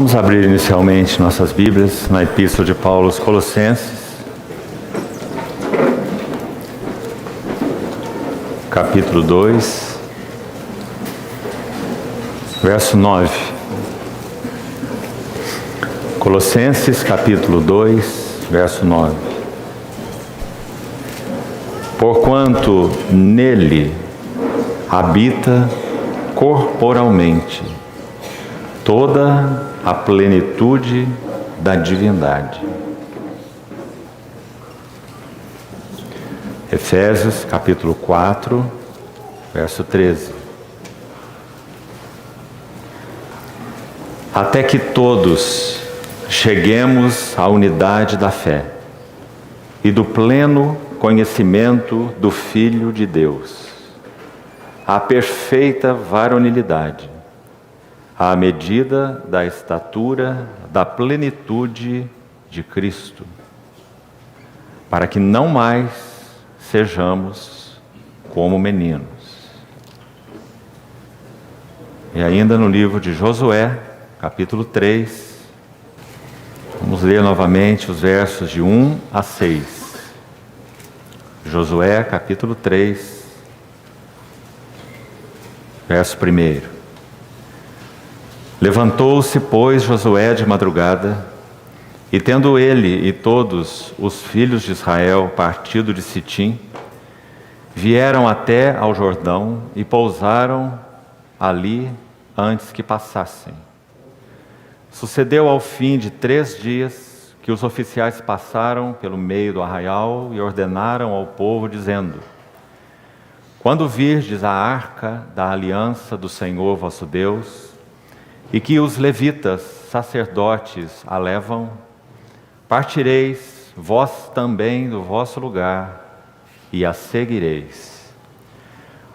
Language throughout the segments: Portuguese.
Vamos abrir inicialmente nossas Bíblias na Epístola de Paulo aos Colossenses, capítulo 2, verso 9. Colossenses, capítulo 2, verso 9. Porquanto nele habita corporalmente toda a plenitude da divindade. Efésios, capítulo 4, verso 13. Até que todos cheguemos à unidade da fé e do pleno conhecimento do Filho de Deus, à perfeita varonilidade, à medida da estatura da plenitude de Cristo, para que não mais sejamos como meninos. E ainda no livro de Josué, capítulo 3, vamos ler novamente os versos de 1 a 6. Josué, capítulo 3, verso 1. Levantou-se, pois, Josué de madrugada, e tendo ele e todos os filhos de Israel partido de Sitim, vieram até ao Jordão e pousaram ali antes que passassem. Sucedeu ao fim de 3 dias que os oficiais passaram pelo meio do arraial e ordenaram ao povo, dizendo: quando virdes a arca da aliança do Senhor vosso Deus, e que os levitas, sacerdotes, a levam, partireis vós também do vosso lugar e a seguireis.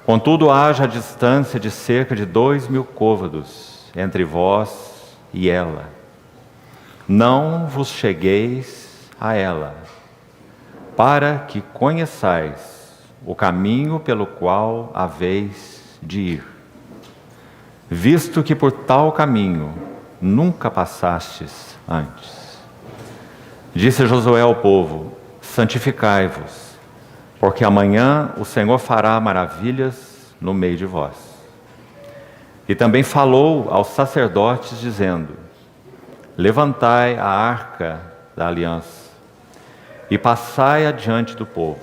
Contudo, haja a distância de cerca de 2.000 côvados entre vós e ela. Não vos chegueis a ela, para que conheçais o caminho pelo qual haveis de ir, visto que por tal caminho nunca passastes antes. Disse Josué ao povo: santificai-vos, porque amanhã o Senhor fará maravilhas no meio de vós. E também falou aos sacerdotes, dizendo: levantai a arca da aliança e passai adiante do povo.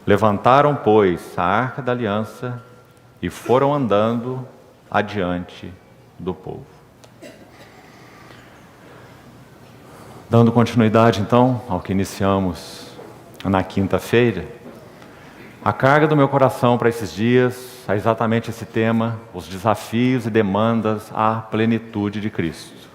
Levantaram, pois, a arca da aliança e foram andando adiante do povo. Dando continuidade, então, ao que iniciamos na quinta-feira, a carga do meu coração para esses dias é exatamente esse tema: os desafios e demandas à plenitude de Cristo.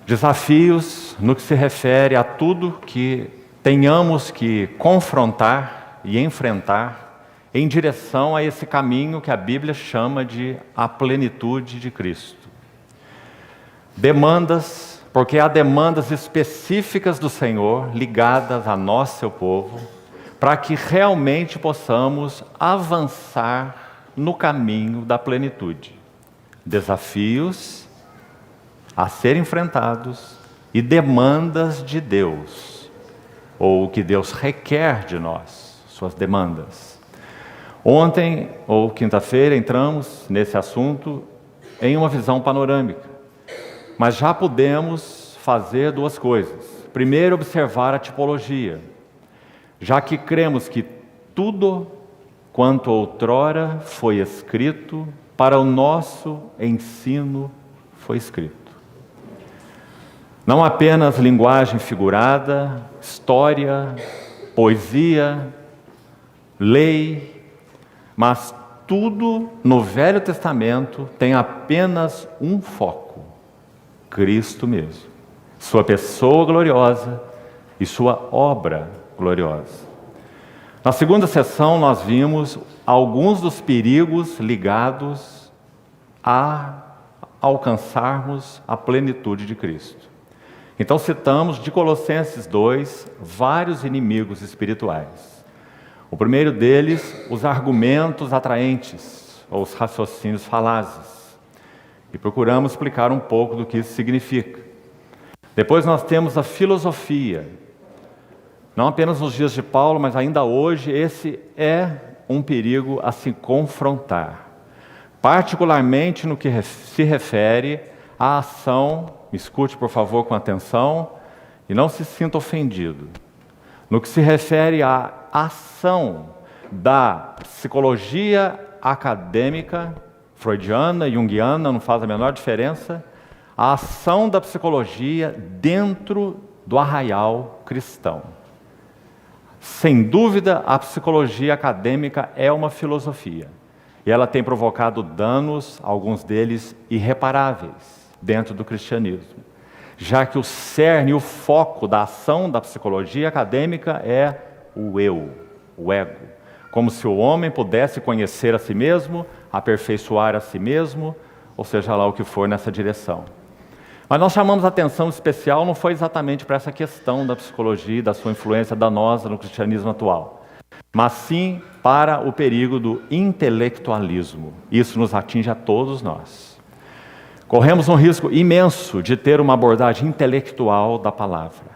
Desafios no que se refere a tudo que tenhamos que confrontar e enfrentar em direção a esse caminho que a Bíblia chama de a plenitude de Cristo. Demandas, porque há demandas específicas do Senhor ligadas a nós, seu povo, para que realmente possamos avançar no caminho da plenitude. Desafios a serem enfrentados e demandas de Deus, ou o que Deus requer de nós, suas demandas. Ontem, ou quinta-feira, entramos nesse assunto em uma visão panorâmica, mas já podemos fazer 2 coisas. Primeiro, observar a tipologia, já que cremos que tudo quanto outrora foi escrito, para o nosso ensino foi escrito. Não apenas linguagem figurada, história, poesia, lei, mas tudo no Velho Testamento tem apenas um foco: Cristo mesmo, sua pessoa gloriosa e sua obra gloriosa. Na segunda sessão nós vimos alguns dos perigos ligados a alcançarmos a plenitude de Cristo. Então citamos de Colossenses 2 vários inimigos espirituais. O primeiro deles, os argumentos atraentes, ou os raciocínios falazes. e procuramos explicar um pouco do que isso significa. Depois nós temos a filosofia. Não apenas nos dias de Paulo, mas ainda hoje, esse é um perigo a se confrontar. Particularmente no que se refere à ação, me escute por favor com atenção e não se sinta ofendido. No que se refere à ação da psicologia acadêmica, freudiana, junguiana, não faz a menor diferença, a ação da psicologia dentro do arraial cristão. Sem dúvida, a psicologia acadêmica é uma filosofia. E ela tem provocado danos, alguns deles irreparáveis, dentro do cristianismo. Já que o cerne, o foco da ação da psicologia acadêmica é o eu, o ego. Como se o homem pudesse conhecer a si mesmo, aperfeiçoar a si mesmo, ou seja lá o que for nessa direção. Mas nós chamamos a atenção especial não foi exatamente para essa questão da psicologia, da sua influência danosa no cristianismo atual, mas sim para o perigo do intelectualismo. Isso nos atinge a todos nós. Corremos um risco imenso de ter uma abordagem intelectual da palavra.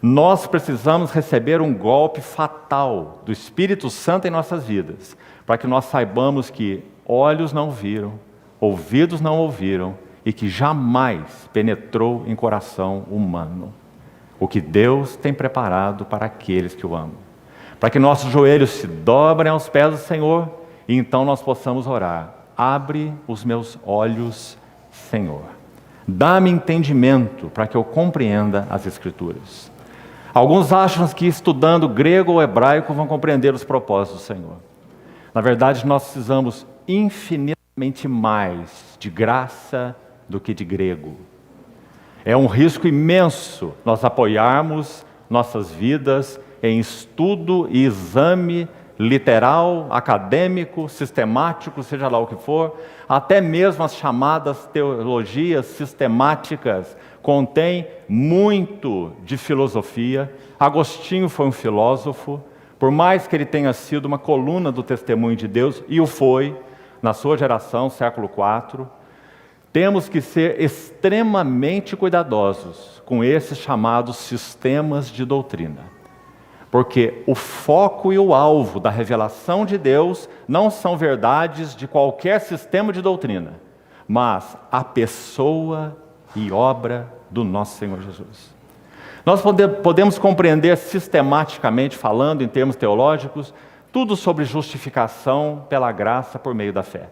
Nós precisamos receber um golpe fatal do Espírito Santo em nossas vidas, para que nós saibamos que olhos não viram, ouvidos não ouviram, e que jamais penetrou em coração humano o que Deus tem preparado para aqueles que o amam. Para que nossos joelhos se dobrem aos pés do Senhor e então nós possamos orar. Abre os meus olhos, Senhor. Dá-me entendimento para que eu compreenda as Escrituras. Alguns acham que estudando grego ou hebraico vão compreender os propósitos do Senhor. Na verdade, nós precisamos infinitamente mais de graça do que de grego. É um risco imenso nós apoiarmos nossas vidas em estudo e exame literal, acadêmico, sistemático, seja lá o que for, até mesmo as chamadas teologias sistemáticas contêm muito de filosofia. Agostinho foi um filósofo, por mais que ele tenha sido uma coluna do testemunho de Deus, e o foi, na sua geração, século IV, temos que ser extremamente cuidadosos com esses chamados sistemas de doutrina. Porque o foco e o alvo da revelação de Deus não são verdades de qualquer sistema de doutrina, mas a pessoa e obra do nosso Senhor Jesus. Nós podemos compreender sistematicamente, falando em termos teológicos, tudo sobre justificação pela graça por meio da fé.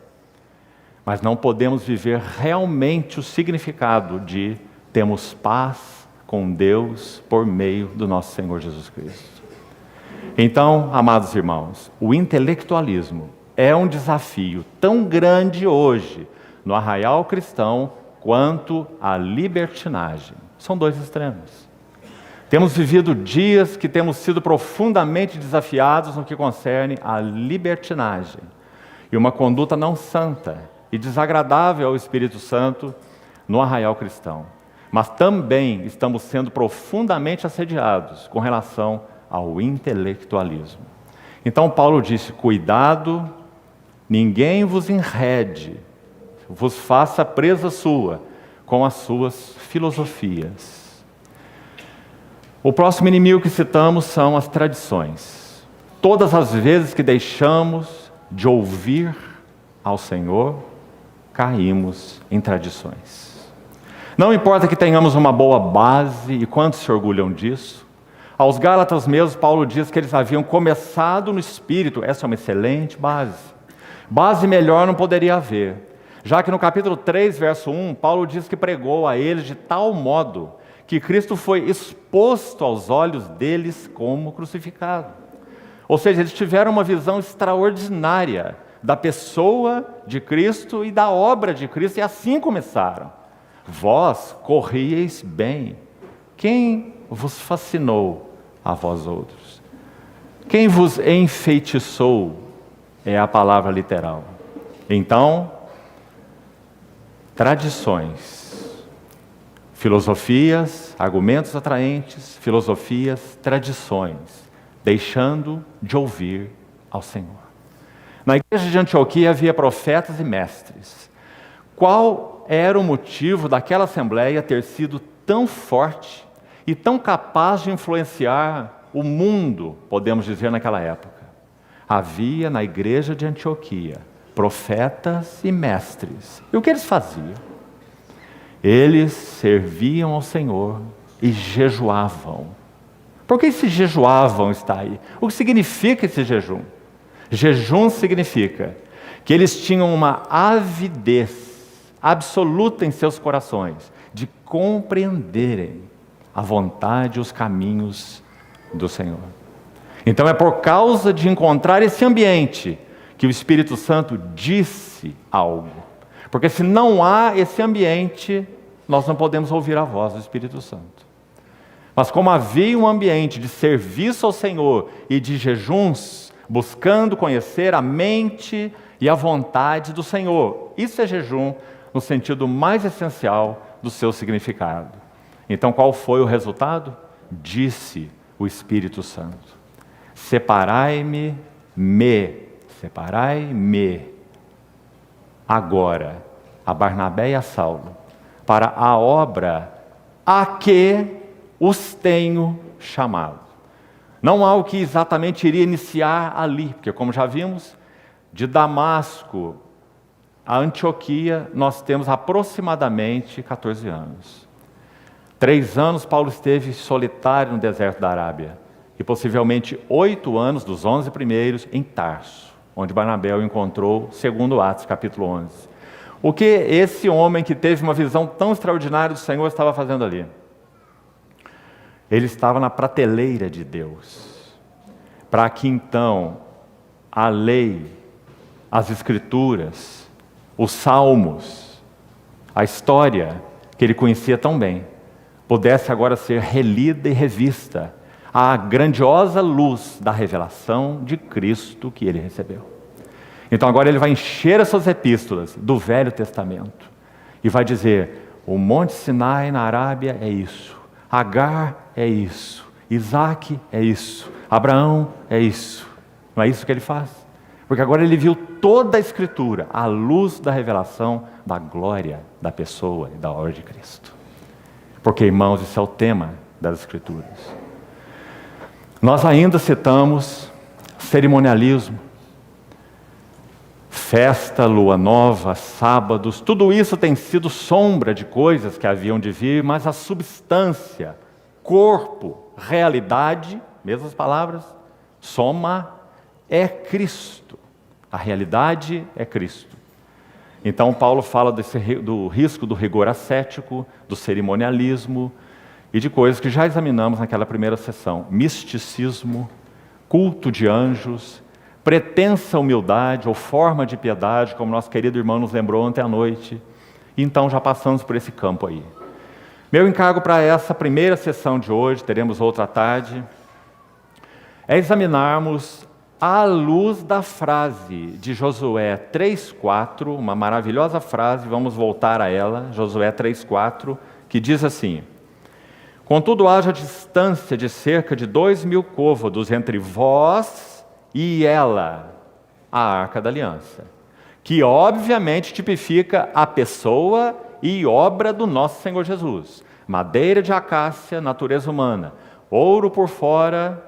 Mas não podemos viver realmente o significado de termos paz com Deus por meio do nosso Senhor Jesus Cristo. Então, amados irmãos, o intelectualismo é um desafio tão grande hoje no arraial cristão quanto a libertinagem. São dois extremos. Temos vivido dias que temos sido profundamente desafiados no que concerne à libertinagem e uma conduta não santa e desagradável ao Espírito Santo no arraial cristão. Mas também estamos sendo profundamente assediados com relação ao intelectualismo. Então Paulo disse, cuidado, ninguém vos enrede, vos faça presa sua com as suas filosofias. O próximo inimigo que citamos são as tradições. Todas as vezes que deixamos de ouvir ao Senhor, caímos em tradições. Não importa que tenhamos uma boa base, e quantos se orgulham disso. Aos Gálatas mesmo, Paulo diz que eles haviam começado no Espírito. Essa é uma excelente base. Base melhor não poderia haver. Já que no capítulo 3, verso 1, Paulo diz que pregou a eles de tal modo que Cristo foi exposto aos olhos deles como crucificado. Ou seja, eles tiveram uma visão extraordinária da pessoa de Cristo e da obra de Cristo, e assim começaram. Vós corrieis bem. Quem vos fascinou a vós outros? Quem vos enfeitiçou? É a palavra literal. Então, tradições, filosofias, argumentos atraentes, filosofias, tradições, deixando de ouvir ao Senhor. Na igreja de Antioquia havia profetas e mestres. Qual era o motivo daquela assembleia ter sido tão forte e tão capaz de influenciar o mundo, podemos dizer, naquela época? Havia na igreja de Antioquia profetas e mestres. E o que eles faziam? Eles serviam ao Senhor e jejuavam. Por que esse jejuavam está aí? O que significa esse jejum? Jejum significa que eles tinham uma avidez absoluta em seus corações de compreenderem a vontade e os caminhos do Senhor. Então é por causa de encontrar esse ambiente que o Espírito Santo disse algo. Porque se não há esse ambiente, nós não podemos ouvir a voz do Espírito Santo. Mas como havia um ambiente de serviço ao Senhor e de jejuns, buscando conhecer a mente e a vontade do Senhor, isso é jejum no sentido mais essencial do seu significado. Então qual foi o resultado? Disse o Espírito Santo: separai-me agora a Barnabé e a Saulo para a obra a que os tenho chamado. Não há o que exatamente iria iniciar ali, porque como já vimos, de Damasco a Antioquia nós temos aproximadamente 14 anos. 3 anos Paulo esteve solitário no deserto da Arábia e possivelmente 8 anos dos 11 primeiros em Tarso, onde Barnabé o encontrou, segundo Atos capítulo 11. O que esse homem que teve uma visão tão extraordinária do Senhor estava fazendo ali? Ele estava na prateleira de Deus, para que então a lei, as escrituras, os salmos, a história que ele conhecia tão bem, pudesse agora ser relida e revista à grandiosa luz da revelação de Cristo que ele recebeu. Então agora ele vai encher essas epístolas do Velho Testamento e vai dizer: o Monte Sinai na Arábia é isso, Agar é isso, Isaac é isso, Abraão é isso. Não é isso que ele faz? Porque agora ele viu toda a Escritura à luz da revelação da glória da pessoa e da obra de Cristo. Porque, irmãos, isso é o tema das Escrituras. Nós ainda citamos cerimonialismo, festa, lua nova, sábados, tudo isso tem sido sombra de coisas que haviam de vir, mas a substância, corpo, realidade, mesmas palavras, soma, é Cristo. A realidade é Cristo. Então Paulo fala do risco do rigor ascético, do cerimonialismo e de coisas que já examinamos naquela primeira sessão: misticismo, culto de anjos, pretensa humildade ou forma de piedade, como nosso querido irmão nos lembrou ontem à noite. Então já passamos por esse campo aí. Meu encargo para essa primeira sessão de hoje, teremos outra à tarde, é examinarmos à luz da frase de Josué 3,4, uma maravilhosa frase, vamos voltar a ela, Josué 3,4, que diz assim: contudo haja distância de cerca de 2.000 côvados entre vós e ela, a Arca da Aliança, que obviamente tipifica a pessoa e obra do nosso Senhor Jesus. Madeira de acácia, natureza humana, ouro por fora,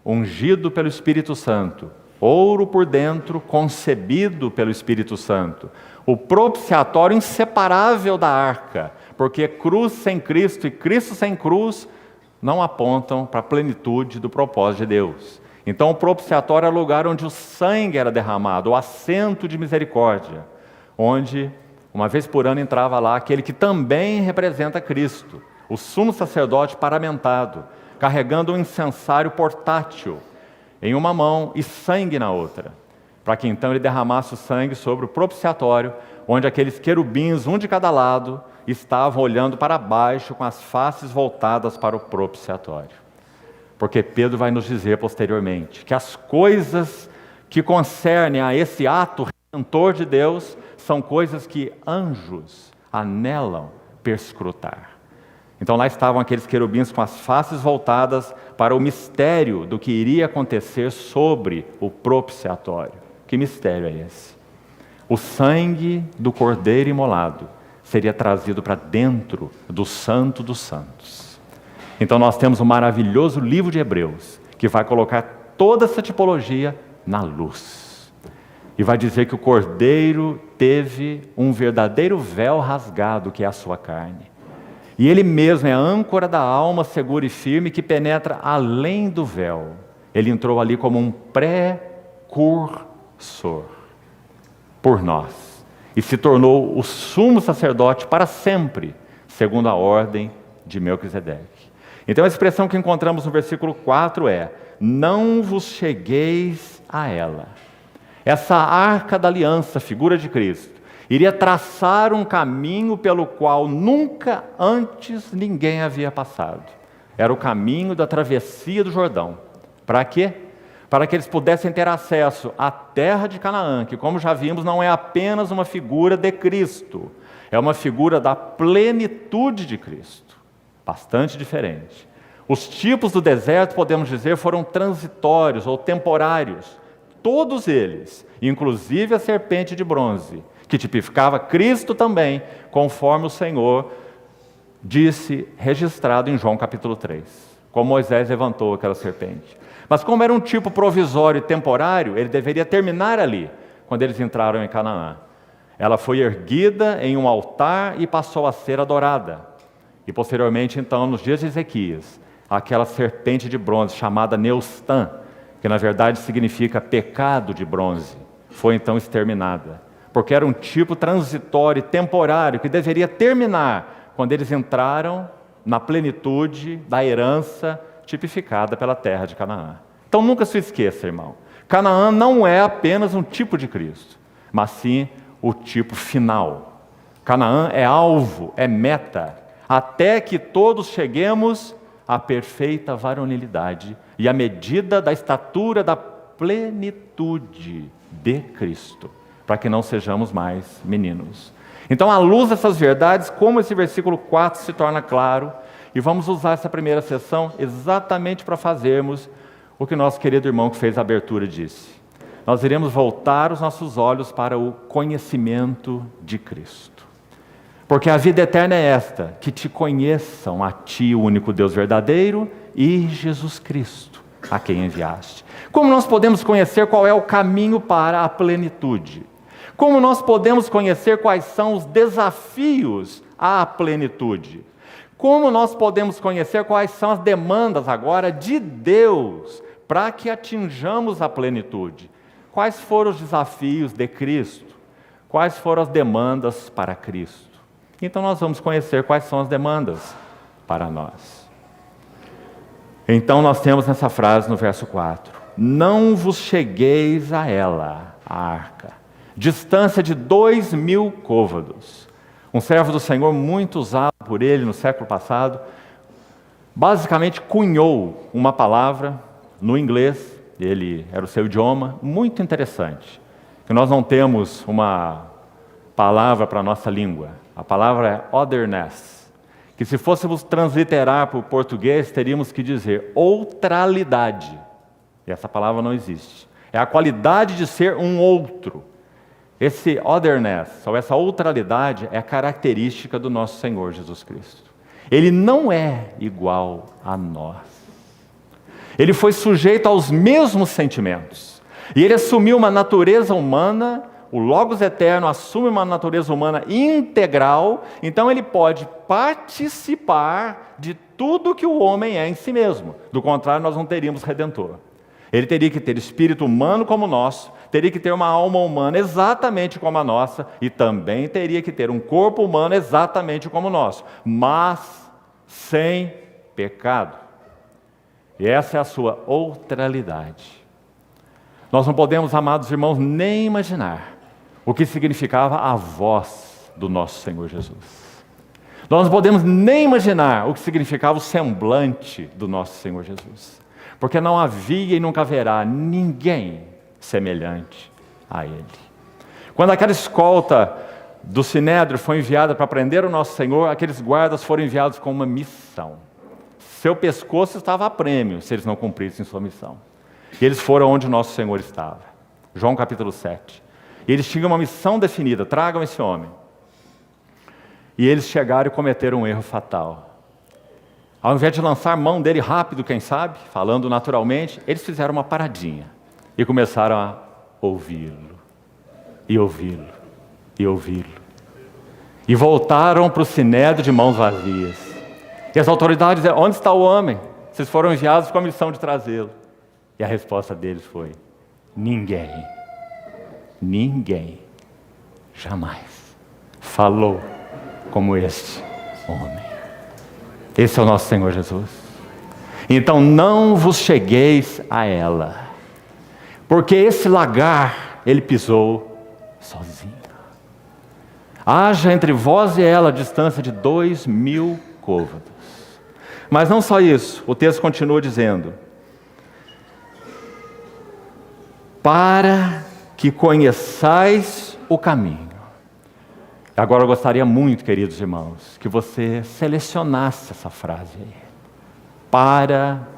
ungido pelo Espírito Santo, ouro por dentro, concebido pelo Espírito Santo, o propiciatório inseparável da arca, porque cruz sem Cristo e Cristo sem cruz não apontam para a plenitude do propósito de Deus. Então o propiciatório é o lugar onde o sangue era derramado, o assento de misericórdia, onde uma vez por ano entrava lá aquele que também representa Cristo, o sumo sacerdote paramentado, carregando um incensário portátil em uma mão e sangue na outra, para que então ele derramasse o sangue sobre o propiciatório, onde aqueles querubins, um de cada lado, estavam olhando para baixo com as faces voltadas para o propiciatório. Porque Pedro vai nos dizer posteriormente que as coisas que concernem a esse ato redentor de Deus são coisas que anjos anelam perscrutar. Então lá estavam aqueles querubins com as faces voltadas para o mistério do que iria acontecer sobre o propiciatório. Que mistério é esse? O sangue do cordeiro imolado seria trazido para dentro do Santo dos Santos. Então nós temos um maravilhoso livro de Hebreus, que vai colocar toda essa tipologia na luz. E vai dizer que o Cordeiro teve um verdadeiro véu rasgado, que é a sua carne. E Ele mesmo é a âncora da alma segura e firme, que penetra além do véu. Ele entrou ali como um precursor por nós. E se tornou o sumo sacerdote para sempre, segundo a ordem de Melquisedeque. Então a expressão que encontramos no versículo 4 é: não vos chegueis a ela. Essa arca da aliança, figura de Cristo, iria traçar um caminho pelo qual nunca antes ninguém havia passado. Era o caminho da travessia do Jordão. Para quê? Para que eles pudessem ter acesso à terra de Canaã, que, como já vimos, não é apenas uma figura de Cristo, é uma figura da plenitude de Cristo. Bastante diferente. Os tipos do deserto, podemos dizer, foram transitórios ou temporários. Todos eles, inclusive a serpente de bronze, que tipificava Cristo também, conforme o Senhor disse, registrado em João capítulo 3, como Moisés levantou aquela serpente. Mas como era um tipo provisório e temporário, ele deveria terminar ali, quando eles entraram em Canaã. Ela foi erguida em um altar e passou a ser adorada. E posteriormente, então, nos dias de Ezequias, aquela serpente de bronze chamada Neustã, que na verdade significa pecado de bronze, foi então exterminada. Porque era um tipo transitório e temporário que deveria terminar quando eles entraram na plenitude da herança tipificada pela terra de Canaã. Então nunca se esqueça, irmão. Canaã não é apenas um tipo de Cristo, mas sim o tipo final. Canaã é alvo, é meta, até que todos cheguemos à perfeita varonilidade e à medida da estatura da plenitude de Cristo, para que não sejamos mais meninos. Então, à luz dessas verdades, como esse versículo 4 se torna claro, e vamos usar essa primeira sessão exatamente para fazermos o que nosso querido irmão que fez a abertura disse. Nós iremos voltar os nossos olhos para o conhecimento de Cristo. Porque a vida eterna é esta, que te conheçam a ti, o único Deus verdadeiro, e Jesus Cristo, a quem enviaste. Como nós podemos conhecer qual é o caminho para a plenitude? Como nós podemos conhecer quais são os desafios à plenitude? Como nós podemos conhecer quais são as demandas agora de Deus para que atinjamos a plenitude? Quais foram os desafios de Cristo? Quais foram as demandas para Cristo? Então nós vamos conhecer quais são as demandas para nós. Então nós temos nessa frase no verso 4: não vos chegueis a ela, a arca, distância de 2.000 côvados. Um servo do Senhor muito usado por ele no século passado, basicamente cunhou uma palavra no inglês, ele era o seu idioma, muito interessante, que nós não temos uma palavra para a nossa língua. A palavra é otherness, que se fôssemos transliterar para o português, teríamos que dizer outralidade. E essa palavra não existe. É a qualidade de ser um outro. Esse otherness, ou essa outralidade, é a característica do nosso Senhor Jesus Cristo. Ele não é igual a nós. Ele foi sujeito aos mesmos sentimentos. E ele assumiu uma natureza humana. O Logos eterno assume uma natureza humana integral, então ele pode participar de tudo que o homem é em si mesmo. Do contrário, nós não teríamos Redentor. Ele teria que ter espírito humano como o nosso, teria que ter uma alma humana exatamente como a nossa, e também teria que ter um corpo humano exatamente como o nosso, mas sem pecado. E essa é a sua outralidade. Nós não podemos, amados irmãos, nem imaginar o que significava a voz do nosso Senhor Jesus. Nós não podemos nem imaginar o que significava o semblante do nosso Senhor Jesus. Porque não havia e nunca haverá ninguém semelhante a Ele. Quando aquela escolta do Sinédrio foi enviada para prender o nosso Senhor, aqueles guardas foram enviados com uma missão. Seu pescoço estava a prêmio se eles não cumprissem sua missão. E eles foram onde o nosso Senhor estava. João capítulo 7. E eles tinham uma missão definida: tragam esse homem. E eles chegaram e cometeram um erro fatal. Ao invés de lançar mão dele rápido, quem sabe, falando naturalmente, eles fizeram uma paradinha e começaram a ouvi-lo, e ouvi-lo, e ouvi-lo. E voltaram para o sinédrio de mãos vazias. E as autoridades disseram: onde está o homem? Vocês foram enviados com a missão de trazê-lo. E a resposta deles foi: ninguém, ninguém, jamais falou como este homem. Esse é o nosso Senhor Jesus. Então não vos chegueis a ela, porque esse lagar ele pisou sozinho. Haja entre vós e ela a distância de 2.000 côvados. Mas não só isso, o texto continua dizendo: para que conheçais o caminho. Agora eu gostaria muito, queridos irmãos, que você selecionasse essa frase aí. Para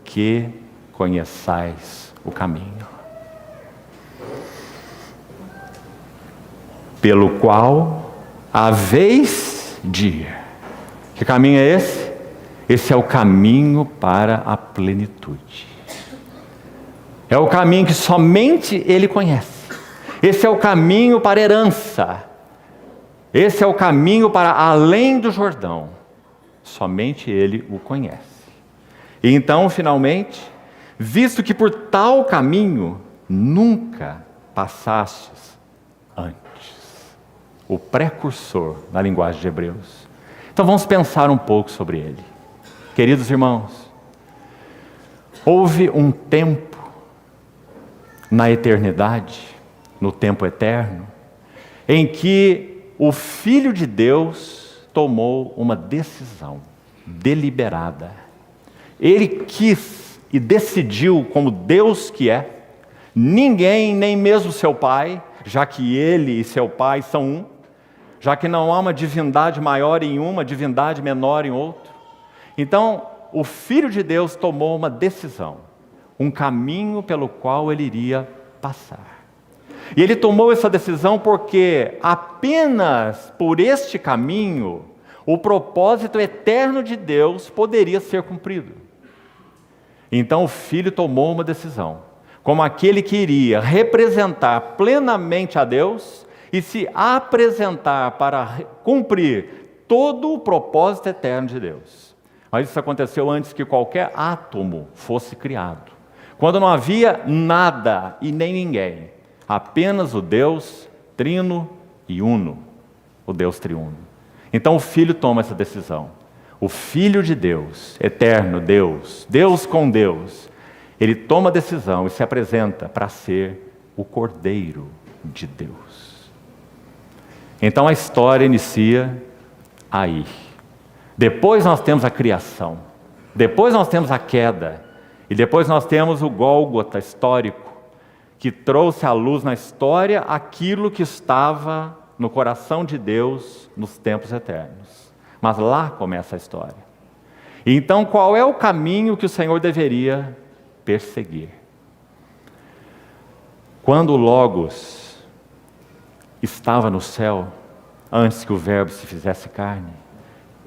que conheçais o caminho, pelo qual haveis de ir. Que caminho é esse? Esse é o caminho para a plenitude. É o caminho que somente Ele conhece. Esse é o caminho para a herança. Esse é o caminho para além do Jordão. Somente Ele o conhece. E então, finalmente, visto que por tal caminho nunca passastes antes. O precursor na linguagem de Hebreus. Então vamos pensar um pouco sobre ele. Queridos irmãos, houve um tempo na eternidade, no tempo eterno, em que o Filho de Deus tomou uma decisão deliberada. Ele quis e decidiu, como Deus que é, ninguém, nem mesmo seu Pai, já que Ele e seu Pai são um, já que não há uma divindade maior em uma divindade menor em outro. Então, o Filho de Deus tomou uma decisão, um caminho pelo qual Ele iria passar. E Ele tomou essa decisão porque apenas por este caminho o propósito eterno de Deus poderia ser cumprido. Então o Filho tomou uma decisão, como aquele que iria representar plenamente a Deus e se apresentar para cumprir todo o propósito eterno de Deus. Mas isso aconteceu antes que qualquer átomo fosse criado. Quando não havia nada e nem ninguém, apenas o Deus trino e uno, o Deus triuno. Então o Filho toma essa decisão. O Filho de Deus, eterno Deus, Deus com Deus, Ele toma a decisão e se apresenta para ser o Cordeiro de Deus. Então a história inicia aí. Depois nós temos a criação, depois nós temos a queda, e depois nós temos o Gólgota histórico, que trouxe à luz na história aquilo que estava no coração de Deus nos tempos eternos. Mas lá começa a história. E então qual é o caminho que o Senhor deveria perseguir? Quando o Logos estava no céu, antes que o Verbo se fizesse carne,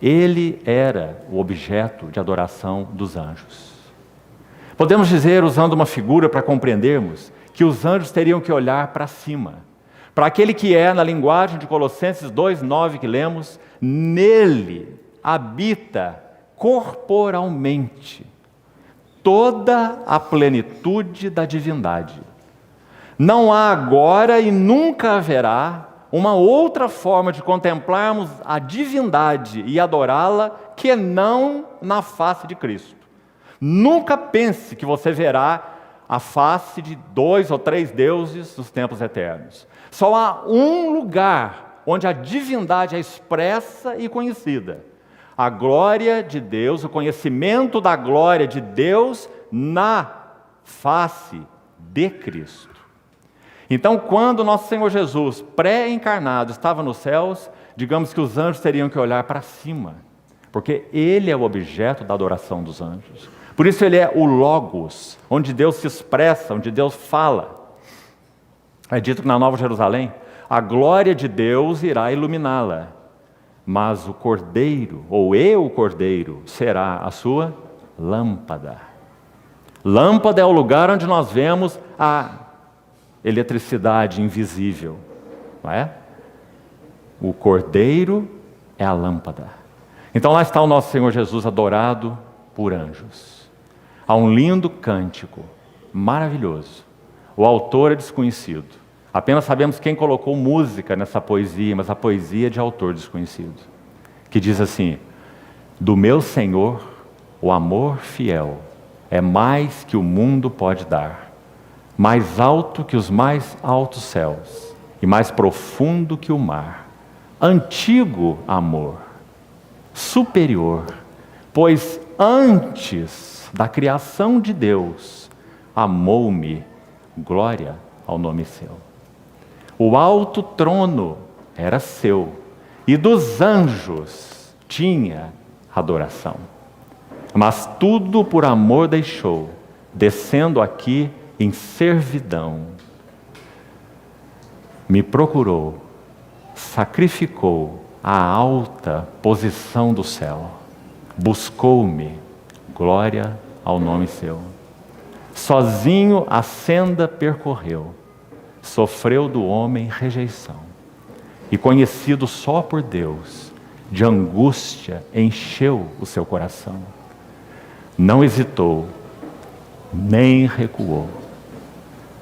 Ele era o objeto de adoração dos anjos. Podemos dizer, usando uma figura para compreendermos, que os anjos teriam que olhar para cima, para aquele que é, na linguagem de Colossenses 2:9 que lemos, nele habita corporalmente toda a plenitude da divindade. Não há agora e nunca haverá uma outra forma de contemplarmos a divindade e adorá-la que não na face de Cristo. Nunca pense que você verá a face de 2 ou 3 deuses nos tempos eternos. Só há um lugar onde a divindade é expressa e conhecida. A glória de Deus, o conhecimento da glória de Deus na face de Cristo. Então, quando nosso Senhor Jesus, pré-encarnado, estava nos céus, digamos que os anjos teriam que olhar para cima, porque Ele é o objeto da adoração dos anjos. Por isso Ele é o Logos, onde Deus se expressa, onde Deus fala. É dito que na Nova Jerusalém, a glória de Deus irá iluminá-la. mas o cordeiro, ou eu, o cordeiro, será a sua lâmpada. Lâmpada é o lugar onde nós vemos a eletricidade invisível, não é? O cordeiro é a lâmpada. Então lá está o nosso Senhor Jesus adorado por anjos. Há um lindo cântico, maravilhoso. O autor é desconhecido. Apenas sabemos quem colocou música nessa poesia, mas a poesia é de autor desconhecido. Que diz assim: do meu Senhor, o amor fiel é mais que o mundo pode dar, mais alto que os mais altos céus e mais profundo que o mar. Antigo amor, superior, pois antes da criação de Deus, amou-me, glória ao nome seu. O alto trono era seu, e dos anjos tinha adoração. Mas tudo por amor deixou, descendo aqui em servidão. Me procurou, sacrificou a alta posição do céu, buscou-me, glória ao nome seu. Sozinho a senda percorreu, sofreu do homem rejeição, e conhecido só por Deus, de angústia encheu o seu coração. Não hesitou, nem recuou,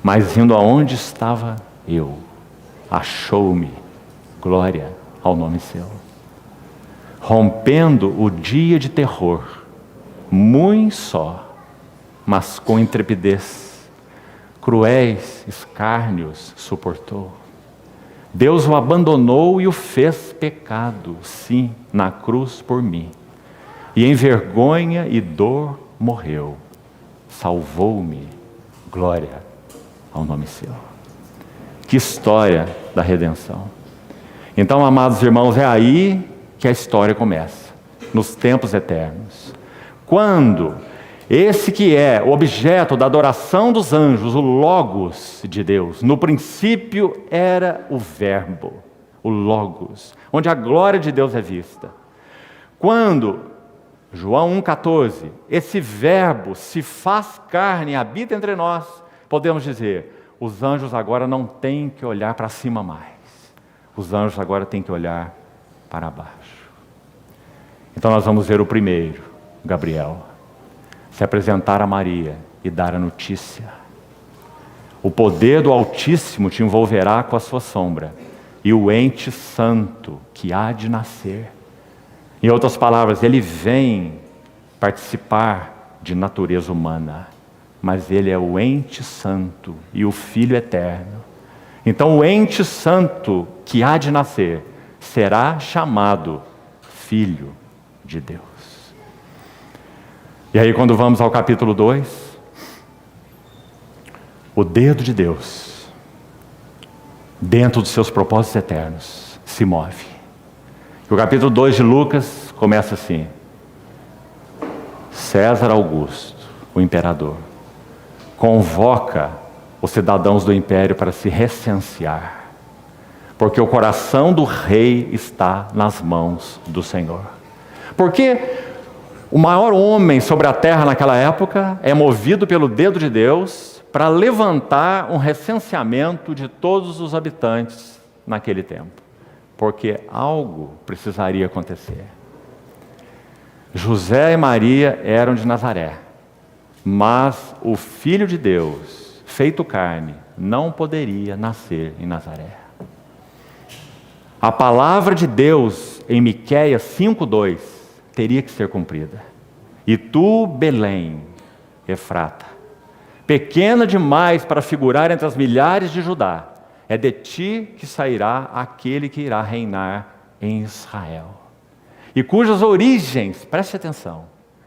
mas indo aonde estava eu, achou-me, glória ao nome seu. Rompendo o dia de terror, muito só, mas com intrepidez, cruéis escárnios suportou. Deus o abandonou e o fez pecado, sim, na cruz por mim. E em vergonha e dor morreu. Salvou-me, glória ao nome seu. Que história da redenção. Então, amados irmãos, é aí que a história começa, nos tempos eternos. Quando esse que é o objeto da adoração dos anjos, o Logos de Deus, no princípio era o Verbo, o Logos, onde a glória de Deus é vista. Quando, João 1,14, esse Verbo se faz carne e habita entre nós, podemos dizer, os anjos agora não têm que olhar para cima mais. Os anjos agora têm que olhar para baixo. Então nós vamos ver o primeiro, Gabriel, se apresentar a Maria e dar a notícia. O poder do Altíssimo te envolverá com a sua sombra, e o ente santo que há de nascer. Em outras palavras, ele vem participar de natureza humana, mas ele é o ente santo e o Filho eterno. Então o ente santo que há de nascer será chamado Filho de Deus. E aí quando vamos ao capítulo 2, o dedo de Deus, dentro dos seus propósitos eternos, se move. O capítulo 2 de Lucas começa assim: César Augusto, o imperador, convoca os cidadãos do império para se recensear, porque o coração do rei está nas mãos do Senhor. Porque o maior homem sobre a terra naquela época é movido pelo dedo de Deus para levantar um recenseamento de todos os habitantes naquele tempo. Porque algo precisaria acontecer. José e Maria eram de Nazaré, mas o Filho de Deus, feito carne, não poderia nascer em Nazaré. A palavra de Deus em Miqueias 5:2 teria que ser cumprida. E tu, Belém, Efrata, pequena demais para figurar entre as milhares de Judá, é de ti que sairá aquele que irá reinar em Israel, e cujas origens, preste atenção,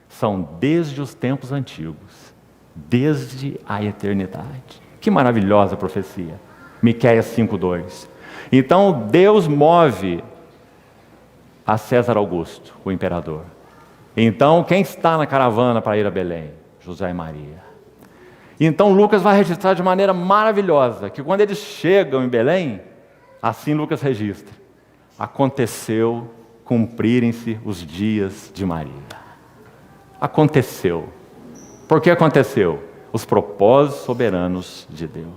são desde os tempos antigos, desde a eternidade. Que maravilhosa profecia. Miqueias 5:2. Então Deus move a César Augusto, o imperador. Então quem está na caravana para ir a Belém? José e Maria. Então Lucas vai registrar de maneira maravilhosa que quando eles chegam em Belém, assim Lucas registra: aconteceu cumprirem-se os dias de Maria. Aconteceu. Por que aconteceu? Os propósitos soberanos de Deus.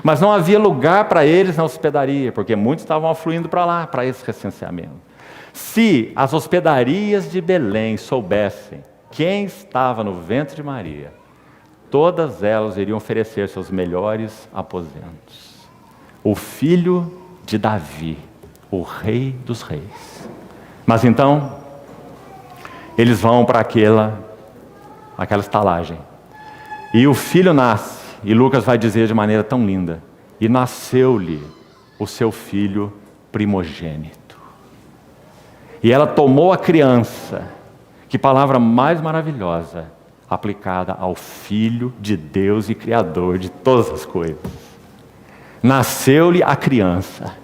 Mas não havia lugar para eles na hospedaria, porque muitos estavam afluindo para lá, para esse recenseamento. Se as hospedarias de Belém soubessem quem estava no ventre de Maria, todas elas iriam oferecer seus melhores aposentos. O filho de Davi, o rei dos reis. Mas então, eles vão para aquela estalagem. E o filho nasce, e Lucas vai dizer de maneira tão linda, e nasceu-lhe o seu filho primogênito. E ela tomou a criança, que palavra mais maravilhosa, aplicada ao Filho de Deus e Criador de todas as coisas. Nasceu-lhe a criança,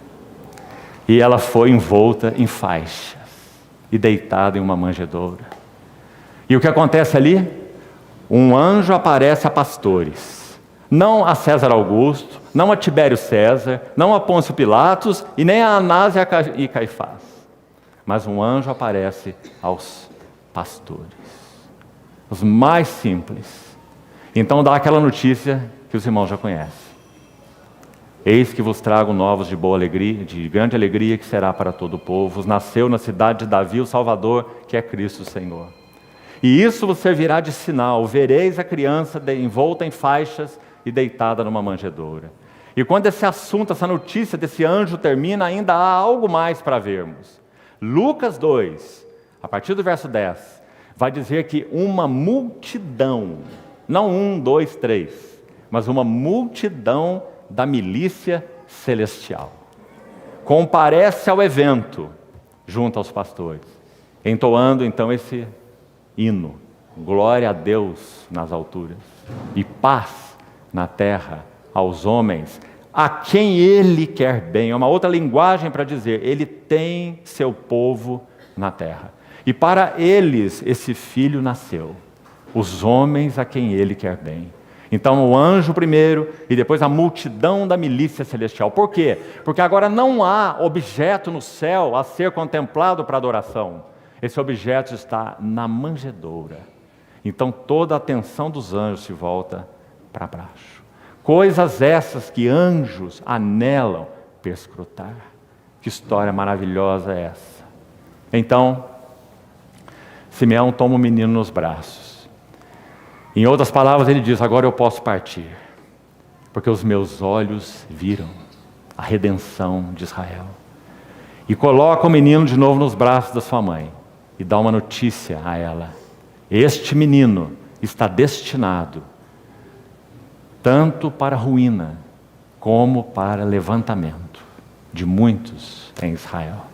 e ela foi envolta em faixas, e deitada em uma manjedoura. E o que acontece ali? Um anjo aparece a pastores, não a César Augusto, não a Tibério César, não a Pôncio Pilatos, e nem a Anás e Caifás. Mas um anjo aparece aos pastores, os mais simples. Então dá aquela notícia que os irmãos já conhecem. Eis que vos trago novos de boa alegria, de grande alegria, que será para todo o povo. Vos nasceu na cidade de Davi o Salvador, que é Cristo o Senhor. E isso vos servirá de sinal: vereis a criança envolta em faixas e deitada numa manjedoura. E quando esse assunto, essa notícia desse anjo termina, ainda há algo mais para vermos. Lucas 2, a partir do verso 10, vai dizer que uma multidão, não 1, 2, 3, mas uma multidão da milícia celestial comparece ao evento junto aos pastores, entoando então esse hino: glória a Deus nas alturas e paz na terra aos homens a quem Ele quer bem. É uma outra linguagem para dizer: Ele tem seu povo na terra. E para eles esse filho nasceu, os homens a quem Ele quer bem. Então o anjo primeiro e depois a multidão da milícia celestial. Por quê? Porque agora não há objeto no céu a ser contemplado para adoração. Esse objeto está na manjedoura. Então toda a atenção dos anjos se volta para baixo. Coisas essas que anjos anelam perscrutar. Que história maravilhosa é essa? Então, Simeão toma o menino nos braços. Em outras palavras, ele diz: agora eu posso partir, porque os meus olhos viram a redenção de Israel. E coloca o menino de novo nos braços da sua mãe e dá uma notícia a ela: este menino está destinado tanto para a ruína como para levantamento de muitos em Israel.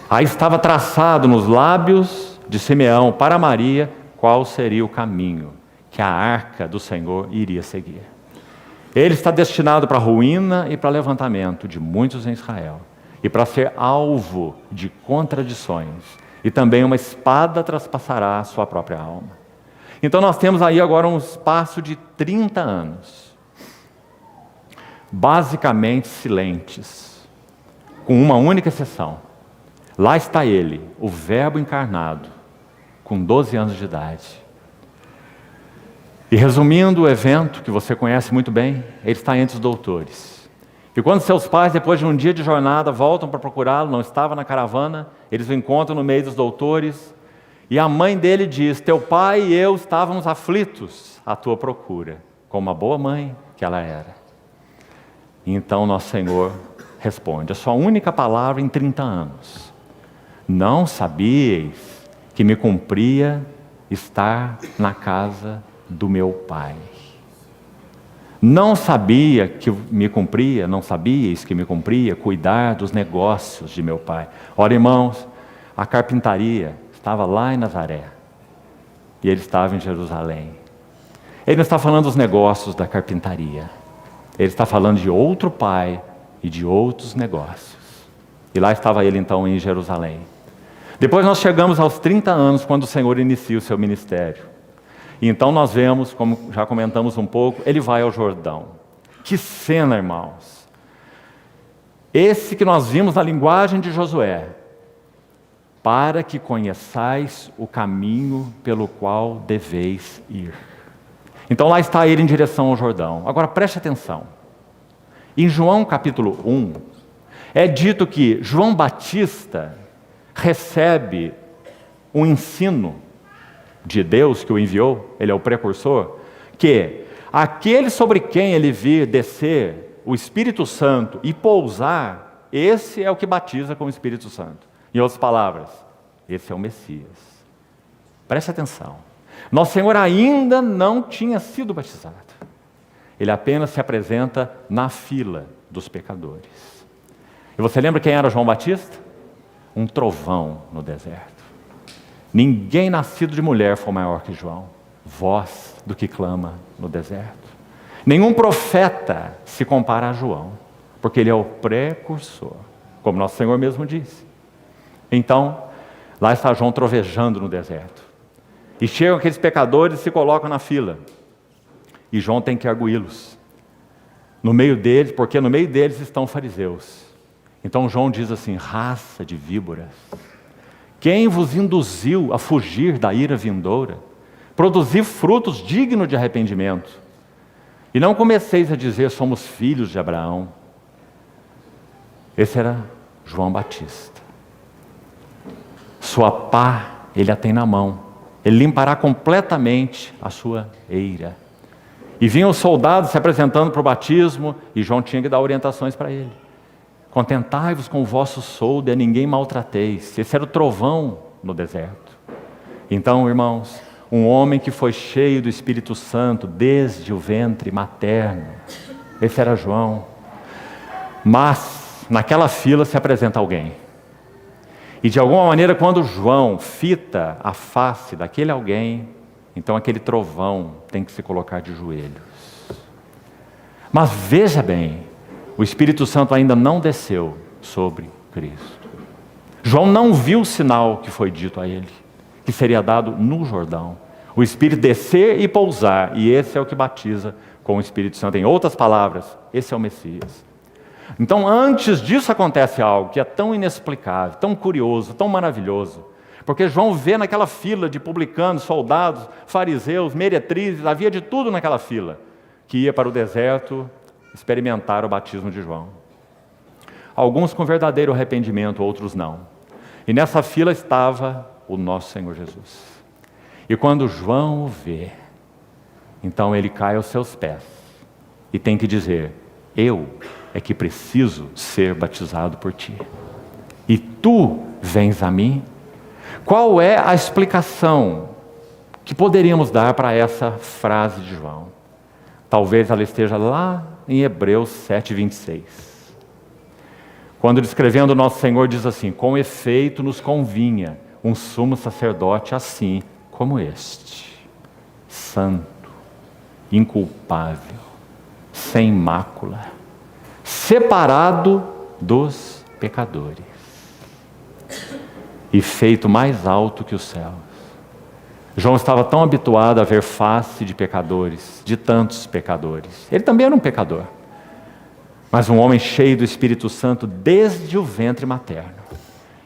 Aí estava traçado nos lábios de Simeão para Maria qual seria o caminho que a arca do Senhor iria seguir. Ele está destinado para a ruína e para levantamento de muitos em Israel, e para ser alvo de contradições, e também uma espada traspassará a sua própria alma. Então nós temos aí agora um espaço de 30 anos, basicamente silentes, com uma única exceção. Lá está ele, o Verbo encarnado, com 12 anos de idade. E resumindo o evento, que você conhece muito bem, ele está entre os doutores. E quando seus pais, depois de um dia de jornada, voltam para procurá-lo, não estava na caravana, eles o encontram no meio dos doutores, e a mãe dele diz: teu pai e eu estávamos aflitos à tua procura, como uma boa mãe que ela era. E então nosso Senhor responde, a sua única palavra em 30 anos: não sabíeis que me cumpria estar na casa do meu Pai? Não sabia que me cumpria, não sabíeis que me cumpria cuidar dos negócios de meu Pai? Ora, irmãos, a carpintaria estava lá em Nazaré e ele estava em Jerusalém. Ele não está falando dos negócios da carpintaria, ele está falando de outro pai e de outros negócios. E lá estava ele então em Jerusalém. Depois nós chegamos aos 30 anos, quando o Senhor inicia o seu ministério. E então nós vemos, como já comentamos um pouco, ele vai ao Jordão. Que cena, irmãos! Esse que nós vimos na linguagem de Josué. para que conheçais o caminho pelo qual deveis ir. Então lá está ele em direção ao Jordão. Agora preste atenção. Em João capítulo 1, é dito que João Batista recebe um ensino de Deus que o enviou, ele é o precursor, que aquele sobre quem ele vir descer o Espírito Santo e pousar, esse é o que batiza com o Espírito Santo. Em outras palavras, esse é o Messias. Preste atenção. Nosso Senhor ainda não tinha sido batizado. Ele apenas se apresenta na fila dos pecadores. E você lembra quem era João Batista? Um trovão no deserto. Ninguém nascido de mulher foi maior que João, voz do que clama no deserto. Nenhum profeta se compara a João, porque ele é o precursor, como nosso Senhor mesmo disse. Então, lá está João trovejando no deserto. E chegam aqueles pecadores e se colocam na fila. E João tem que arguí-los. No meio deles, porque no meio deles estão fariseus. Então João diz assim: raça de víboras, quem vos induziu a fugir da ira vindoura? Produzi frutos dignos de arrependimento. E não comeceis a dizer, somos filhos de Abraão. Esse era João Batista. Sua pá ele a tem na mão. Ele limpará completamente a sua eira. E vinham os soldados se apresentando para o batismo, e João tinha que dar orientações para ele. Contentai-vos com o vosso soldo e a ninguém maltrateis. Esse era o trovão no deserto. Então, irmãos, um homem que foi cheio do Espírito Santo desde o ventre materno, esse era João. Mas, naquela fila se apresenta alguém. E de alguma maneira, quando João fita a face daquele alguém, então aquele trovão tem que se colocar de joelhos. Mas veja bem, o Espírito Santo ainda não desceu sobre Cristo. João não viu o sinal que foi dito a ele, que seria dado no Jordão. O Espírito descer e pousar, e esse é o que batiza com o Espírito Santo. Em outras palavras, esse é o Messias. Então, antes disso acontece algo que é tão inexplicável, tão curioso, tão maravilhoso. Porque João vê naquela fila de publicanos, soldados, fariseus, meretrizes, havia de tudo naquela fila, que ia para o deserto experimentar o batismo de João. Alguns com verdadeiro arrependimento, outros não. E nessa fila estava o nosso Senhor Jesus. E quando João o vê, então ele cai aos seus pés e tem que dizer: eu é que preciso ser batizado por ti. E tu vens a mim? Qual é a explicação que poderíamos dar para essa frase de João? Talvez ela esteja lá em Hebreus 7:26. Quando descrevendo o nosso Senhor diz assim: com efeito nos convinha um sumo sacerdote assim como este, santo, inculpável, sem mácula, separado dos pecadores e feito mais alto que os céus. João estava tão habituado a ver face de pecadores, de tantos pecadores. Ele também era um pecador, mas um homem cheio do Espírito Santo desde o ventre materno,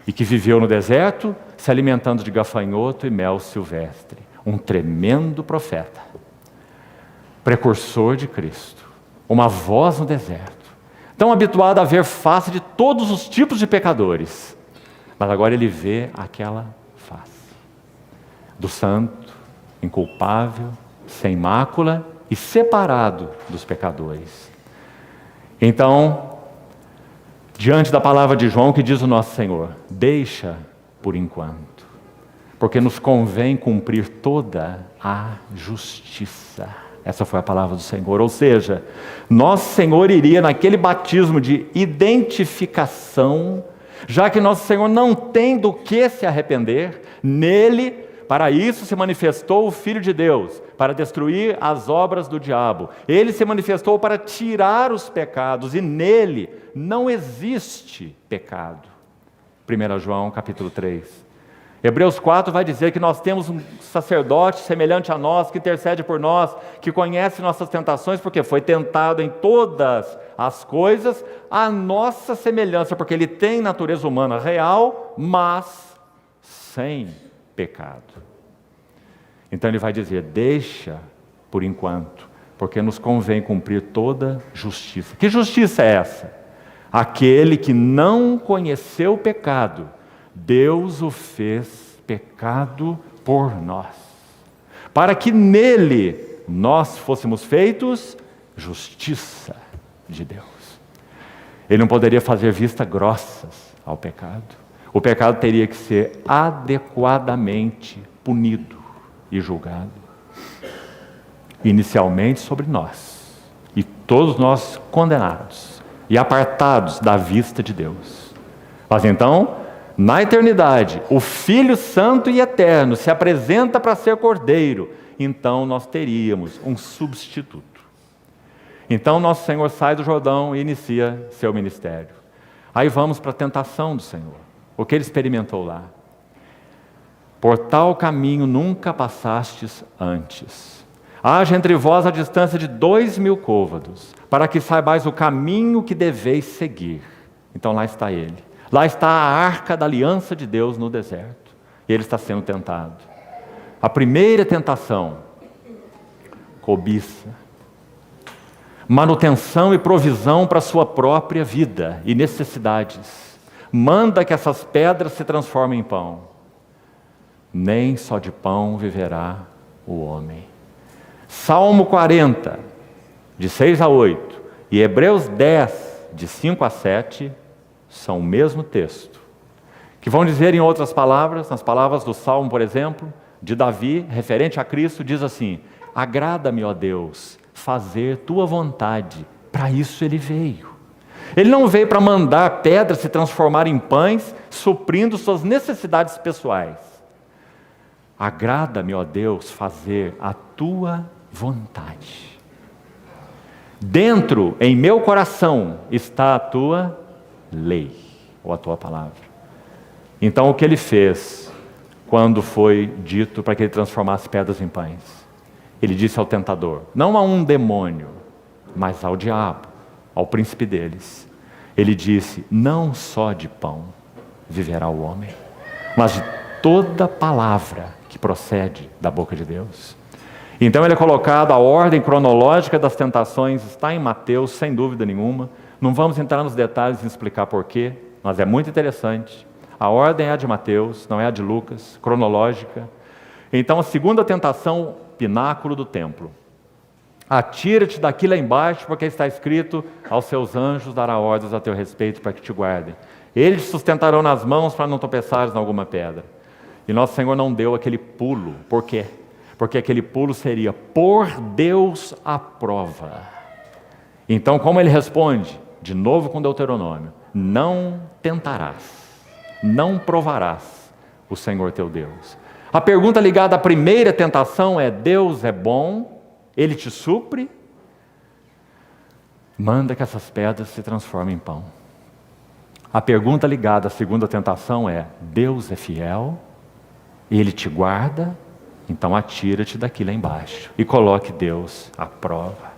e que viveu no deserto, se alimentando de gafanhoto e mel silvestre. Um tremendo profeta, precursor de Cristo, uma voz no deserto, tão habituado a ver face de todos os tipos de pecadores, mas agora ele vê aquela face do santo, inculpável, sem mácula e separado dos pecadores. Então, diante da palavra de João, que diz o nosso Senhor: deixa por enquanto, porque nos convém cumprir toda a justiça. Essa foi a palavra do Senhor. Ou seja, nosso Senhor iria naquele batismo de identificação, já que nosso Senhor não tem do que se arrepender. Nele, para isso se manifestou o Filho de Deus, para destruir as obras do diabo. Ele se manifestou para tirar os pecados, e nele não existe pecado. 1 João capítulo 3. Hebreus 4 vai dizer que nós temos um sacerdote semelhante a nós, que intercede por nós, que conhece nossas tentações, porque foi tentado em todas as coisas a nossa semelhança, porque ele tem natureza humana real, mas sem pecado. Então ele vai dizer, deixa por enquanto, porque nos convém cumprir toda justiça. Que justiça é essa? Aquele que não conheceu o pecado, Deus o fez pecado por nós, para que nele nós fôssemos feitos justiça de Deus. Ele não poderia fazer vista grossas ao pecado. O pecado teria que ser adequadamente punido e julgado. Inicialmente sobre nós, e todos nós condenados e apartados da vista de Deus. Mas então, na eternidade, o Filho Santo e Eterno se apresenta para ser Cordeiro, então nós teríamos um substituto. Então nosso Senhor sai do Jordão e inicia seu ministério. Aí vamos para a tentação do Senhor. O que ele experimentou lá? Por tal caminho nunca passastes antes. Haja entre vós a distância de 2.000 côvados, para que saibais o caminho que deveis seguir. Então lá está ele. Lá está a arca da aliança de Deus no deserto. E ele está sendo tentado. A primeira tentação, cobiça. Manutenção e provisão para a sua própria vida e necessidades. Manda que essas pedras se transformem em pão. Nem só de pão viverá o homem. Salmo 40, de 6 a 8, e Hebreus 10, de 5 a 7, são o mesmo texto. Que vão dizer em outras palavras, nas palavras do Salmo, por exemplo, de Davi, referente a Cristo, diz assim, agrada-me, ó Deus, fazer tua vontade. Para isso ele veio. Ele não veio para mandar pedras se transformar em pães, suprindo suas necessidades pessoais. Agrada-me, ó Deus, fazer a tua vontade. Dentro, em meu coração, está a tua lei, ou a tua palavra. Então o que ele fez, quando foi dito para que ele transformasse pedras em pães? Ele disse ao tentador, não a um demônio, mas ao diabo, ao príncipe deles. Ele disse, não só de pão viverá o homem, mas de toda palavra que procede da boca de Deus. Então ele é colocado, a ordem cronológica das tentações está em Mateus, sem dúvida nenhuma. Não vamos entrar nos detalhes e explicar porquê, mas é muito interessante. A ordem é a de Mateus, não é a de Lucas, cronológica. Então a segunda tentação, pináculo do templo. Atira-te daqui lá embaixo, porque está escrito, aos seus anjos dará ordens a teu respeito para que te guardem. Eles te sustentarão nas mãos para não tropeçares em alguma pedra. E nosso Senhor não deu aquele pulo. Por quê? Porque aquele pulo seria por Deus à prova. Então como ele responde? De novo com Deuteronômio. Não tentarás, não provarás o Senhor teu Deus. A pergunta ligada à primeira tentação é, Deus é bom, Ele te supre, manda que essas pedras se transformem em pão. A pergunta ligada à segunda tentação é, Deus é fiel, Ele te guarda, então atira-te daqui lá embaixo e coloque Deus à prova.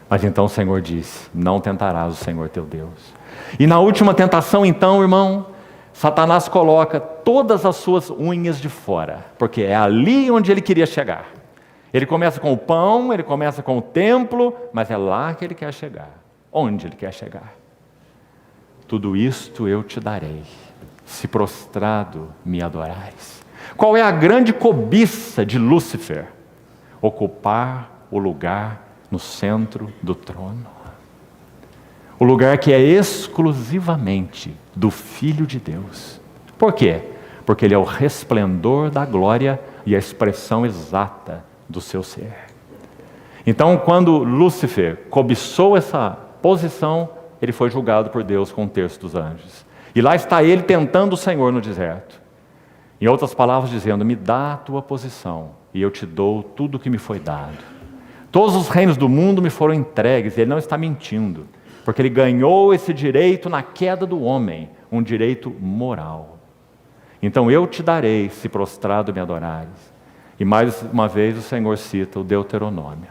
Mas então o Senhor disse, não tentarás o Senhor teu Deus. E na última tentação então, irmão, Satanás coloca todas as suas unhas de fora, porque é ali onde ele queria chegar. Ele começa com o pão, ele começa com o templo, mas é lá que ele quer chegar. Onde ele quer chegar? Tudo isto eu te darei, se prostrado me adorares. Qual é a grande cobiça de Lúcifer? Ocupar o lugar no centro do trono. O lugar que é exclusivamente do Filho de Deus. Por quê? Porque ele é o resplendor da glória e a expressão exata do seu ser. Então, quando Lúcifer cobiçou essa posição, ele foi julgado por Deus com um terço dos anjos. E lá está ele tentando o Senhor no deserto. Em outras palavras, dizendo, me dá a tua posição e eu te dou tudo o que me foi dado. Todos os reinos do mundo me foram entregues, e ele não está mentindo. Porque ele ganhou esse direito na queda do homem, um direito moral. Então eu te darei, se prostrado me adorares. E mais uma vez o Senhor cita o Deuteronômio.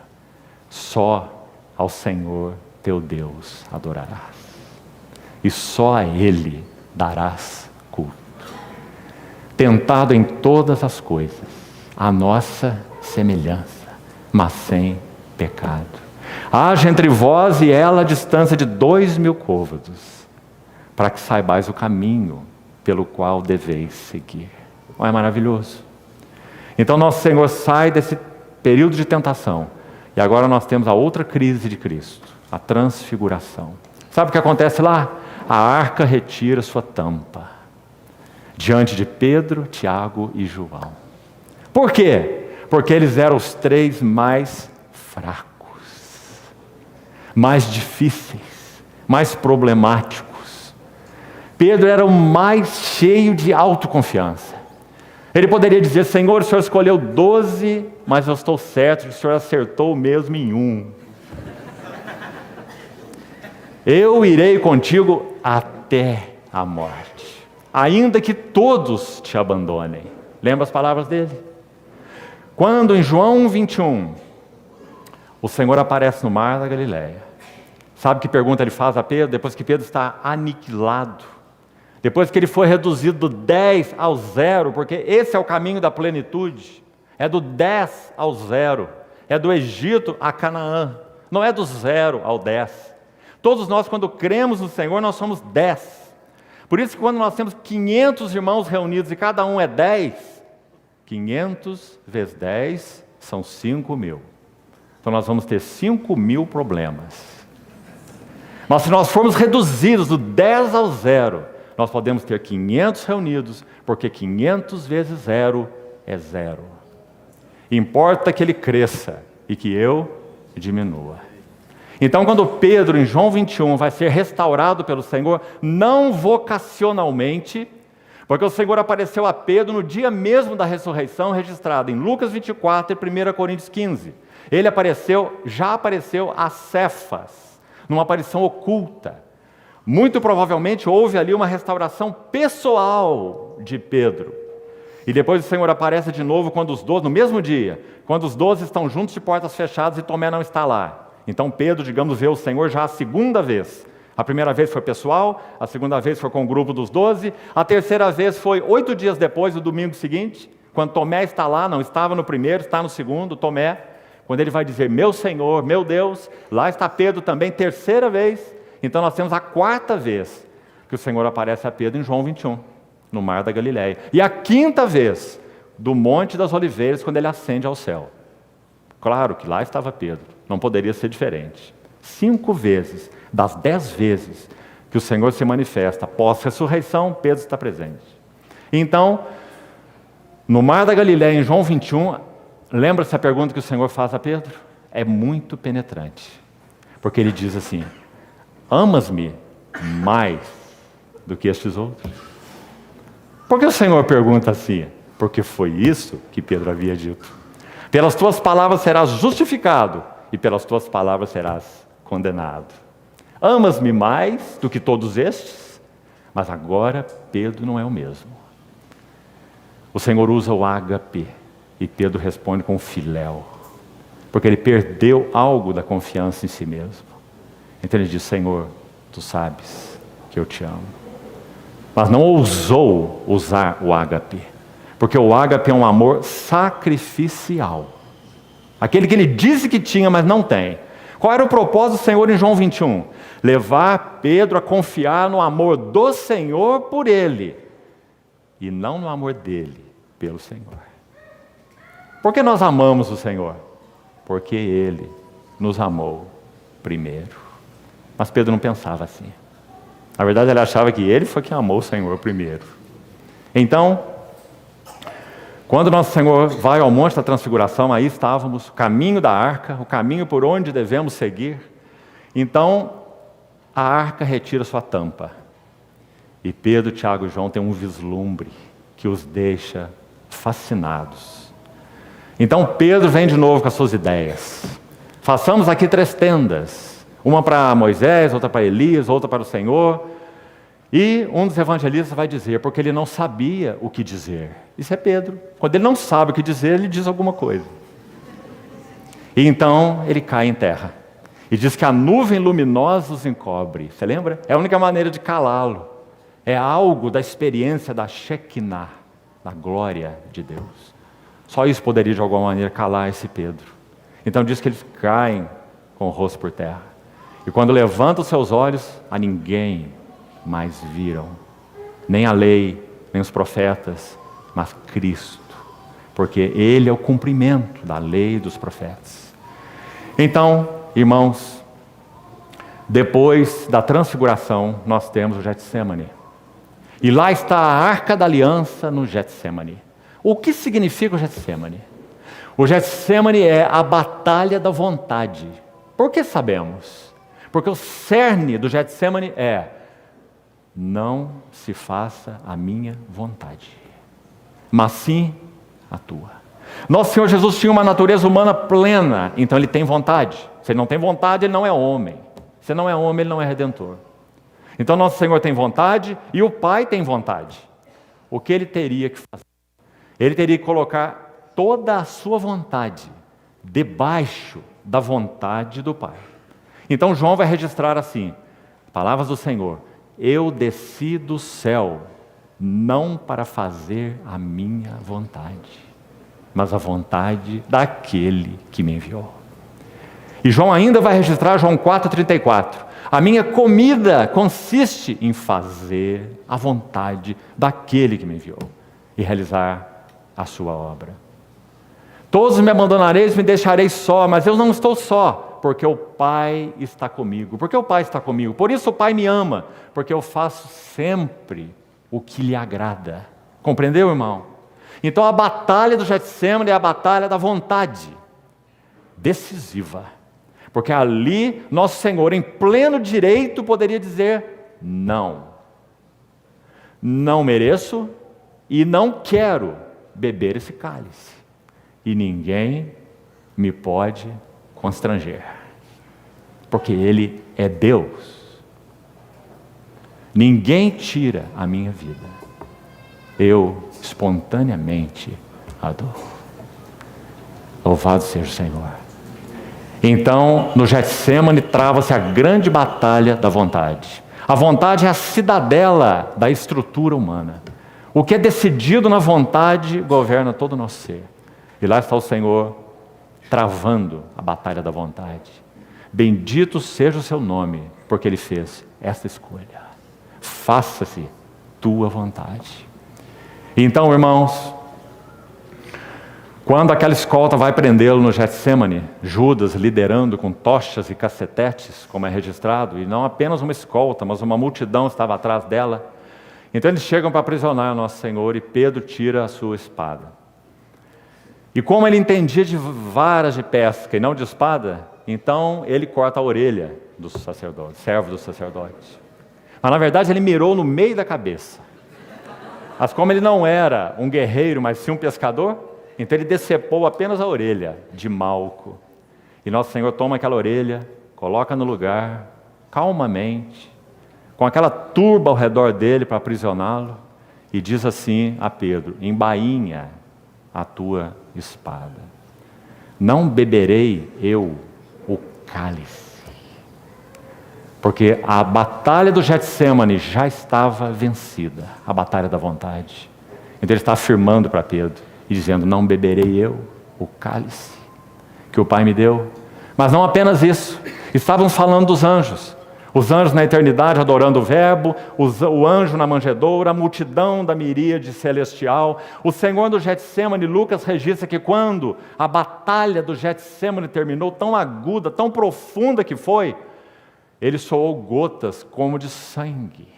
Só ao Senhor teu Deus adorarás. E só a Ele darás culto. tentado em todas as coisas, a nossa semelhança, mas sem pecado. Haja entre vós e ela a distância de 2.000 côvados, para que saibais o caminho pelo qual deveis seguir. Não é maravilhoso? Então nosso Senhor sai desse período de tentação, e agora nós temos a outra crise de Cristo, a transfiguração. Sabe o que acontece lá? A arca retira sua tampa, diante de Pedro, Tiago e João. Por quê? Porque eles eram os 3 mais fracos, mais difíceis, mais problemáticos. Pedro era o mais cheio de autoconfiança. Ele poderia dizer: Senhor, o Senhor escolheu 12, mas eu estou certo que o Senhor acertou mesmo em 1. Eu irei contigo até a morte, ainda que todos te abandonem. Lembra as palavras dele? Quando em João 21, o Senhor aparece no mar da Galileia, sabe que pergunta ele faz a Pedro? Depois que Pedro está aniquilado, depois que ele foi reduzido do 10 ao 0, porque esse é o caminho da plenitude, é do 10 ao 0, é do Egito a Canaã, não é do 0 ao 10. Todos nós, quando cremos no Senhor, nós somos 10. Por isso que quando nós temos 500 irmãos reunidos e cada um é 10, 500 vezes 10 são 5.000. Então nós vamos ter 5.000 problemas. Mas se nós formos reduzidos do 10 ao 0, nós podemos ter 500 reunidos, porque 500 vezes 0 é 0. Importa que ele cresça e que eu diminua. Então, quando Pedro, em João 21, vai ser restaurado pelo Senhor, não vocacionalmente, porque o Senhor apareceu a Pedro no dia mesmo da ressurreição, registrado em Lucas 24 e 1 Coríntios 15. Ele já apareceu a Cefas, numa aparição oculta. Muito provavelmente houve ali uma restauração pessoal de Pedro. E depois o Senhor aparece de novo quando os 12, no mesmo dia, quando os 12 estão juntos de portas fechadas e Tomé não está lá. Então Pedro, digamos, vê o Senhor já a segunda vez. A primeira vez foi pessoal, a segunda vez foi com o grupo dos 12, a terceira vez foi 8 dias depois, no domingo seguinte, quando Tomé está lá, não estava no primeiro, está no segundo, Tomé, quando ele vai dizer, meu Senhor, meu Deus, lá está Pedro também, terceira vez. Então nós temos a 4ª vez que o Senhor aparece a Pedro em João 21, no mar da Galileia. E a 5ª vez, do Monte das Oliveiras, quando ele ascende ao céu. Claro que lá estava Pedro, não poderia ser diferente. 5 vezes, das 10 vezes que o Senhor se manifesta após a ressurreição, Pedro está presente. Então, no mar da Galileia, em João 21, lembra-se a pergunta que o Senhor faz a Pedro? É muito penetrante, porque ele diz assim, amas-me mais do que estes outros? Por que o Senhor pergunta assim? Porque foi isso que Pedro havia dito. Pelas tuas palavras serás justificado, e pelas tuas palavras serás condenado. Amas-me mais do que todos estes? Mas agora Pedro não é o mesmo. O Senhor usa o ágape, e Pedro responde com filéu, porque ele perdeu algo da confiança em si mesmo. Então ele diz, Senhor, tu sabes que eu te amo. Mas não ousou usar o ágape, porque o ágape é um amor sacrificial. Aquele que ele disse que tinha, mas não tem. Qual era o propósito do Senhor em João 21? Levar Pedro a confiar no amor do Senhor por ele, e não no amor dele pelo Senhor. Por que nós amamos o Senhor? Porque ele nos amou primeiro. Mas Pedro não pensava assim. Na verdade, ele achava que ele foi quem amou o Senhor primeiro. Então, quando nosso Senhor vai ao Monte da Transfiguração, aí estávamos, o caminho da arca, o caminho por onde devemos seguir. Então, a arca retira sua tampa. E Pedro, Tiago e João têm um vislumbre que os deixa fascinados. Então, Pedro vem de novo com as suas ideias. Façamos aqui 3 tendas. Uma para Moisés, outra para Elias, outra para o Senhor. E um dos evangelistas vai dizer, porque ele não sabia o que dizer. Isso é Pedro. Quando ele não sabe o que dizer, ele diz alguma coisa. E então ele cai em terra. E diz que a nuvem luminosa os encobre. Você lembra? É a única maneira de calá-lo. É algo da experiência da Shekinah, da glória de Deus. Só isso poderia de alguma maneira calar esse Pedro. Então diz que eles caem com o rosto por terra. E quando levantam os seus olhos, a ninguém mais viram. Nem a lei, nem os profetas, mas Cristo. Porque Ele é o cumprimento da lei e dos profetas. Então, irmãos, depois da transfiguração, nós temos o Getsemane. E lá está a Arca da Aliança no Getsemane. O que significa o Getsemane? O Getsemane é a batalha da vontade. Por que sabemos? Porque o cerne do Getsemane é: não se faça a minha vontade, mas sim a tua. Nosso Senhor Jesus tinha uma natureza humana plena, então Ele tem vontade. Se Ele não tem vontade, Ele não é homem. Se não é homem, Ele não é redentor. Então nosso Senhor tem vontade e o Pai tem vontade. O que Ele teria que fazer? Ele teria que colocar toda a sua vontade debaixo da vontade do Pai. Então João vai registrar assim, palavras do Senhor: eu desci do céu, não para fazer a minha vontade, mas a vontade daquele que me enviou. E João ainda vai registrar João 4,34. A minha comida consiste em fazer a vontade daquele que me enviou e realizar a sua obra. Todos me abandonareis, me deixareis só, mas eu não estou só, porque o Pai está comigo. Porque o Pai está comigo. Por isso o Pai me ama, porque eu faço sempre o que lhe agrada. Compreendeu, irmão? Então a batalha do Getsemane é a batalha da vontade, decisiva. Porque ali nosso Senhor, em pleno direito, poderia dizer: não. Não mereço e não quero beber esse cálice. E ninguém me pode constranger. Porque Ele é Deus. Ninguém tira a minha vida. Eu espontaneamente a dou. Louvado seja o Senhor. Então, no Getsemane trava-se a grande batalha da vontade. A vontade é a cidadela da estrutura humana. O que é decidido na vontade governa todo o nosso ser. E lá está o Senhor travando a batalha da vontade. Bendito seja o seu nome, porque Ele fez esta escolha. Faça-se tua vontade. Então, irmãos, quando aquela escolta vai prendê-lo no Getsemane, Judas liderando com tochas e cacetetes, como é registrado, e não apenas uma escolta, mas uma multidão estava atrás dela. Então eles chegam para aprisionar o nosso Senhor e Pedro tira a sua espada. E como ele entendia de varas de pesca e não de espada, então ele corta a orelha do sacerdote, servo do sacerdote. Mas na verdade ele mirou no meio da cabeça. Mas como ele não era um guerreiro, mas sim um pescador, então ele decepou apenas a orelha de Malco. E nosso Senhor toma aquela orelha, coloca no lugar, calmamente, com aquela turba ao redor dele para aprisioná-lo, e diz assim a Pedro: embainha a tua espada. Não beberei eu o cálice. Porque a batalha do Getsemane já estava vencida, a batalha da vontade. Então ele está afirmando para Pedro e dizendo: não beberei eu o cálice que o Pai me deu. Mas não apenas isso, estávamos falando dos anjos. Os anjos na eternidade adorando o Verbo, o anjo na manjedoura, a multidão da miríade celestial. O Senhor do Getsemane, Lucas registra que quando a batalha do Getsemane terminou, tão aguda, tão profunda que foi, ele soou gotas como de sangue.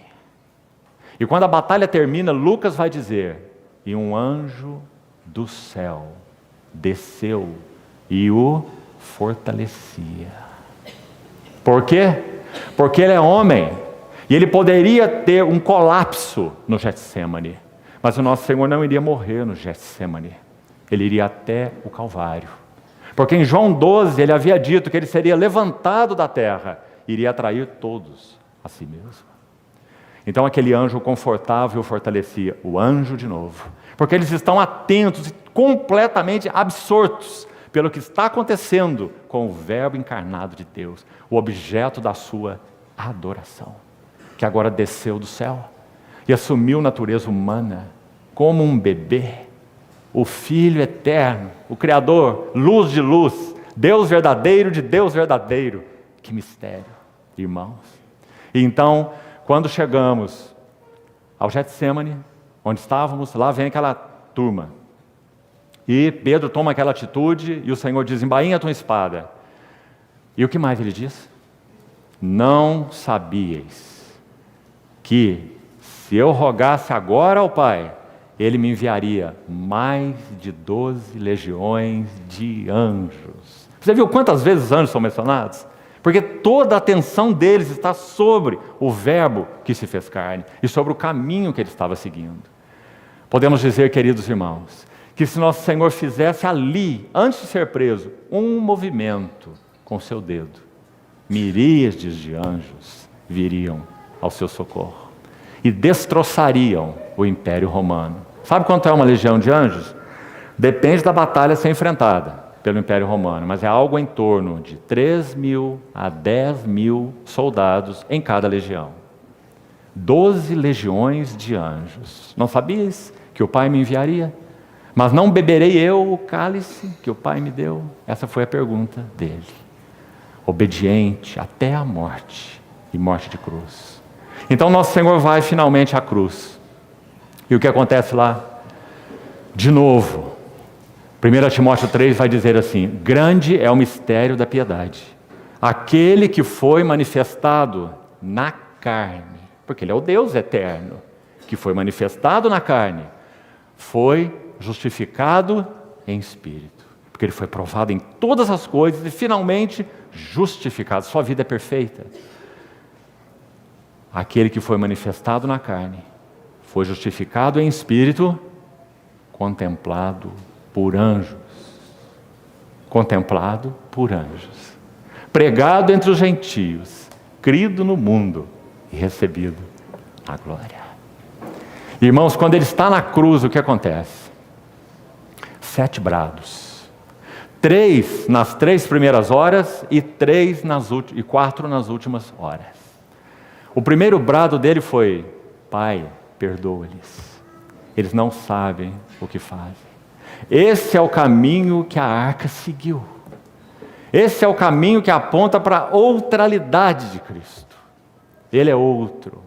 E quando a batalha termina, Lucas vai dizer: e um anjo do céu desceu e o fortalecia. Por quê? Porque ele é homem e ele poderia ter um colapso no Getsemane, mas o nosso Senhor não iria morrer no Getsemane, ele iria até o Calvário, porque em João 12 ele havia dito que ele seria levantado da terra, iria atrair todos a si mesmo. Então aquele anjo o confortava e o fortalecia, o anjo de novo, porque eles estão atentos e completamente absortos pelo que está acontecendo com o Verbo encarnado de Deus, o objeto da sua adoração, que agora desceu do céu e assumiu natureza humana, como um bebê, o Filho eterno, o Criador, luz de luz, Deus verdadeiro de Deus verdadeiro. Que mistério, irmãos. E então, quando chegamos ao Getsêmani, onde estávamos, lá vem aquela turma. E Pedro toma aquela atitude e o Senhor diz: embainha a tua espada. E o que mais ele diz? Não sabíeis que se eu rogasse agora ao Pai, Ele me enviaria mais de 12 legiões de anjos. Você viu quantas vezes os anjos são mencionados? Porque toda a atenção deles está sobre o Verbo que se fez carne e sobre o caminho que ele estava seguindo. Podemos dizer, queridos irmãos, que se nosso Senhor fizesse ali, antes de ser preso, um movimento com seu dedo, miríades de anjos viriam ao seu socorro e destroçariam o Império Romano. Sabe quanto é uma legião de anjos? Depende da batalha a ser enfrentada pelo Império Romano, mas é algo em torno de 3.000 a 10.000 soldados em cada legião. 12 legiões de anjos. Não sabias que o Pai me enviaria? Mas não beberei eu o cálice que o Pai me deu? Essa foi a pergunta dele. Obediente até a morte, e morte de cruz. Então nosso Senhor vai finalmente à cruz. E o que acontece lá? De novo, 1 Timóteo 3 vai dizer assim: grande é o mistério da piedade. Aquele que foi manifestado na carne, porque Ele é o Deus eterno, que foi manifestado na carne, foi justificado em espírito. Porque Ele foi provado em todas as coisas e finalmente justificado. Sua vida é perfeita. Aquele que foi manifestado na carne, foi justificado em espírito, contemplado por anjos. Contemplado por anjos. Pregado entre os gentios, crido no mundo e recebido a glória. Irmãos, quando Ele está na cruz, o que acontece? 7 brados. 3 nas 3 primeiras horas e 4 nas últimas horas. O primeiro brado dele foi: Pai, perdoa-lhes. Eles não sabem o que fazem. Esse é o caminho que a arca seguiu. Esse é o caminho que aponta para a outralidade de Cristo. Ele é outro.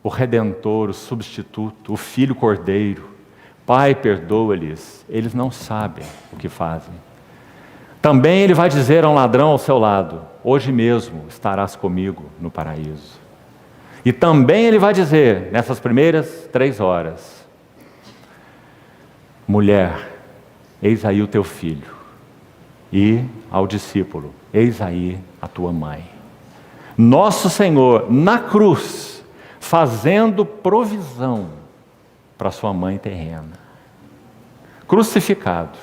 O Redentor, o substituto, o Filho Cordeiro. Pai, perdoa-lhes. Eles não sabem o que fazem. Também Ele vai dizer a um ladrão ao seu lado: hoje mesmo estarás comigo no paraíso. E também Ele vai dizer, nessas primeiras 3 horas: mulher, eis aí o teu filho. E ao discípulo: eis aí a tua mãe. Nosso Senhor, na cruz, fazendo provisão para sua mãe terrena. Crucificado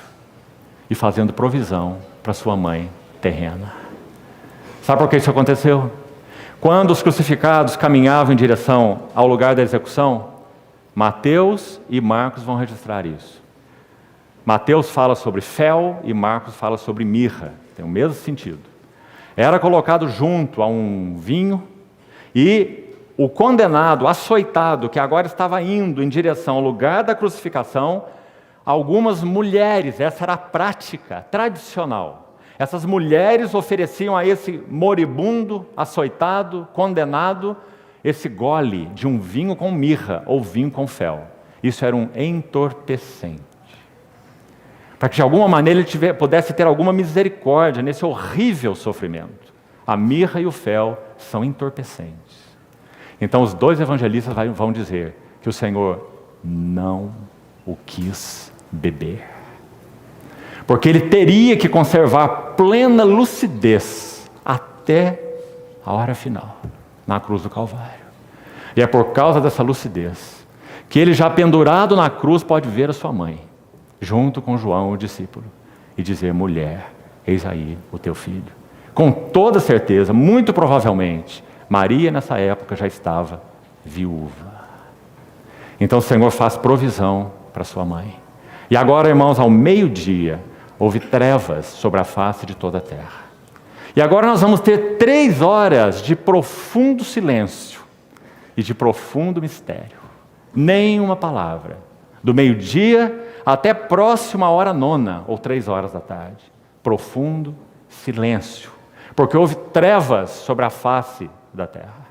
e fazendo provisão para sua mãe terrena. Sabe por que isso aconteceu? Quando os crucificados caminhavam em direção ao lugar da execução, Mateus e Marcos vão registrar isso. Mateus fala sobre fel e Marcos fala sobre mirra, tem o mesmo sentido. Era colocado junto a um vinho e o condenado, açoitado, que agora estava indo em direção ao lugar da crucificação, algumas mulheres, essa era a prática tradicional, essas mulheres ofereciam a esse moribundo, açoitado, condenado, esse gole de um vinho com mirra ou vinho com fel. Isso era um entorpecente. Para que de alguma maneira ele pudesse ter alguma misericórdia nesse horrível sofrimento. A mirra e o fel são entorpecentes. Então os 2 evangelistas vão dizer que o Senhor não o quis beber. Porque Ele teria que conservar plena lucidez até a hora final, na cruz do Calvário. E é por causa dessa lucidez que Ele, já pendurado na cruz, pode ver a sua mãe, junto com João, o discípulo, e dizer: mulher, eis aí o teu filho. Com toda certeza, muito provavelmente, Maria nessa época já estava viúva. Então o Senhor faz provisão para sua mãe. E agora, irmãos, ao meio-dia, houve trevas sobre a face de toda a terra. E agora nós vamos ter 3 horas de profundo silêncio e de profundo mistério. Nem uma palavra do meio-dia até próximo à hora 9, ou 3 da tarde. Profundo silêncio, porque houve trevas sobre a face da terra.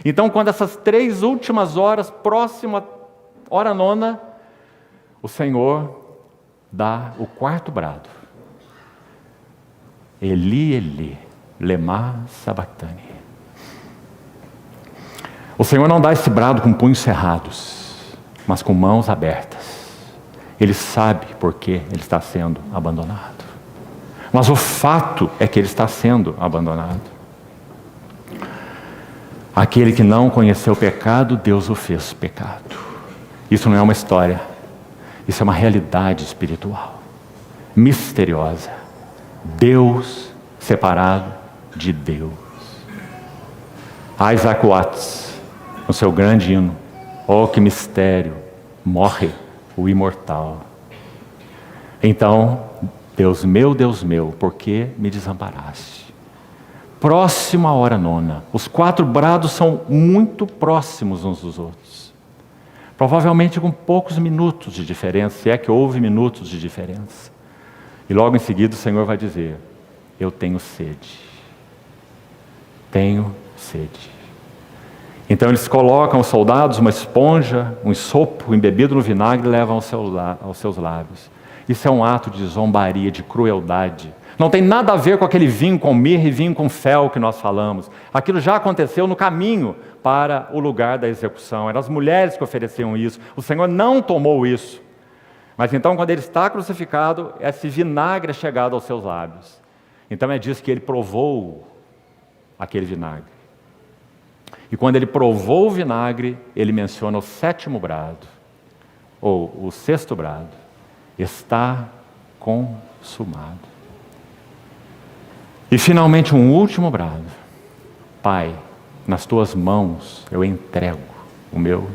Então, quando essas 3 últimas horas, próximo à hora 9, o Senhor dá o 4º brado. Eli, Eli, lema sabachthani. O Senhor não dá esse brado com punhos cerrados, mas com mãos abertas. Ele sabe por que ele está sendo abandonado. Mas o fato é que ele está sendo abandonado. Aquele que não conheceu o pecado, Deus o fez pecado. Isso não é uma história. Isso é uma realidade espiritual, misteriosa. Deus separado de Deus. Isaac Watts, no seu grande hino, oh que mistério, morre o imortal. Então, Deus meu, por que me desamparaste? Próximo à hora 9, os 4 brados são muito próximos uns dos outros. Provavelmente com poucos minutos de diferença, se é que houve minutos de diferença. E logo em seguida o Senhor vai dizer, eu tenho sede. Tenho sede. Então eles colocam, os soldados, uma esponja, um sopo embebido no vinagre e levam aos seus lábios. Isso é um ato de zombaria, de crueldade. Não tem nada a ver com aquele vinho com mirra e vinho com fel que nós falamos. Aquilo já aconteceu no caminho para o lugar da execução. Eram as mulheres que ofereciam isso. O Senhor não tomou isso. Mas então, quando ele está crucificado, esse vinagre é chegado aos seus lábios. Então é disso que ele provou aquele vinagre. E quando ele provou o vinagre, ele menciona o 7º brado, ou o 6º brado. Está consumado. E finalmente um último brado. Pai, nas tuas mãos eu entrego o meu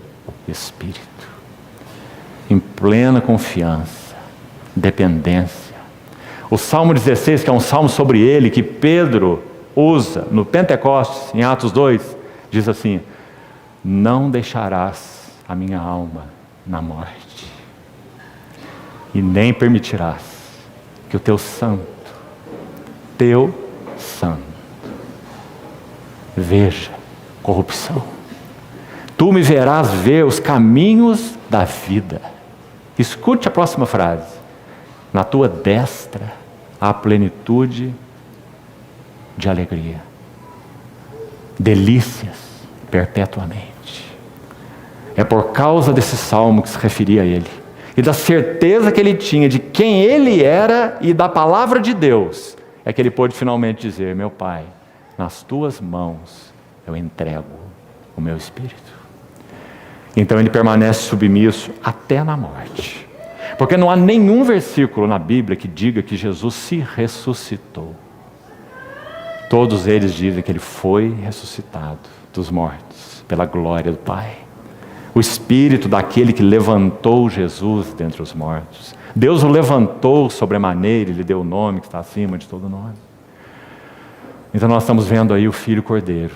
espírito. Em plena confiança, dependência. O Salmo 16, que é um salmo sobre ele, que Pedro usa no Pentecostes, em Atos 2, diz assim, não deixarás a minha alma na morte, e nem permitirás que o teu santo, veja corrupção. Tu me verás ver os caminhos da vida. Escute a próxima frase. Na tua destra há plenitude de alegria. Delícias perpetuamente. É por causa desse salmo que se referia a ele. E da certeza que ele tinha de quem ele era e da palavra de Deus, é que ele pôde finalmente dizer, meu Pai, nas tuas mãos eu entrego o meu espírito. Então ele permanece submisso até na morte. Porque não há nenhum versículo na Bíblia que diga que Jesus se ressuscitou. Todos eles dizem que ele foi ressuscitado dos mortos, pela glória do Pai. O Espírito daquele que levantou Jesus dentre os mortos. Deus o levantou sobremaneira e lhe deu o nome que está acima de todo nome. Então nós estamos vendo aí o Filho Cordeiro,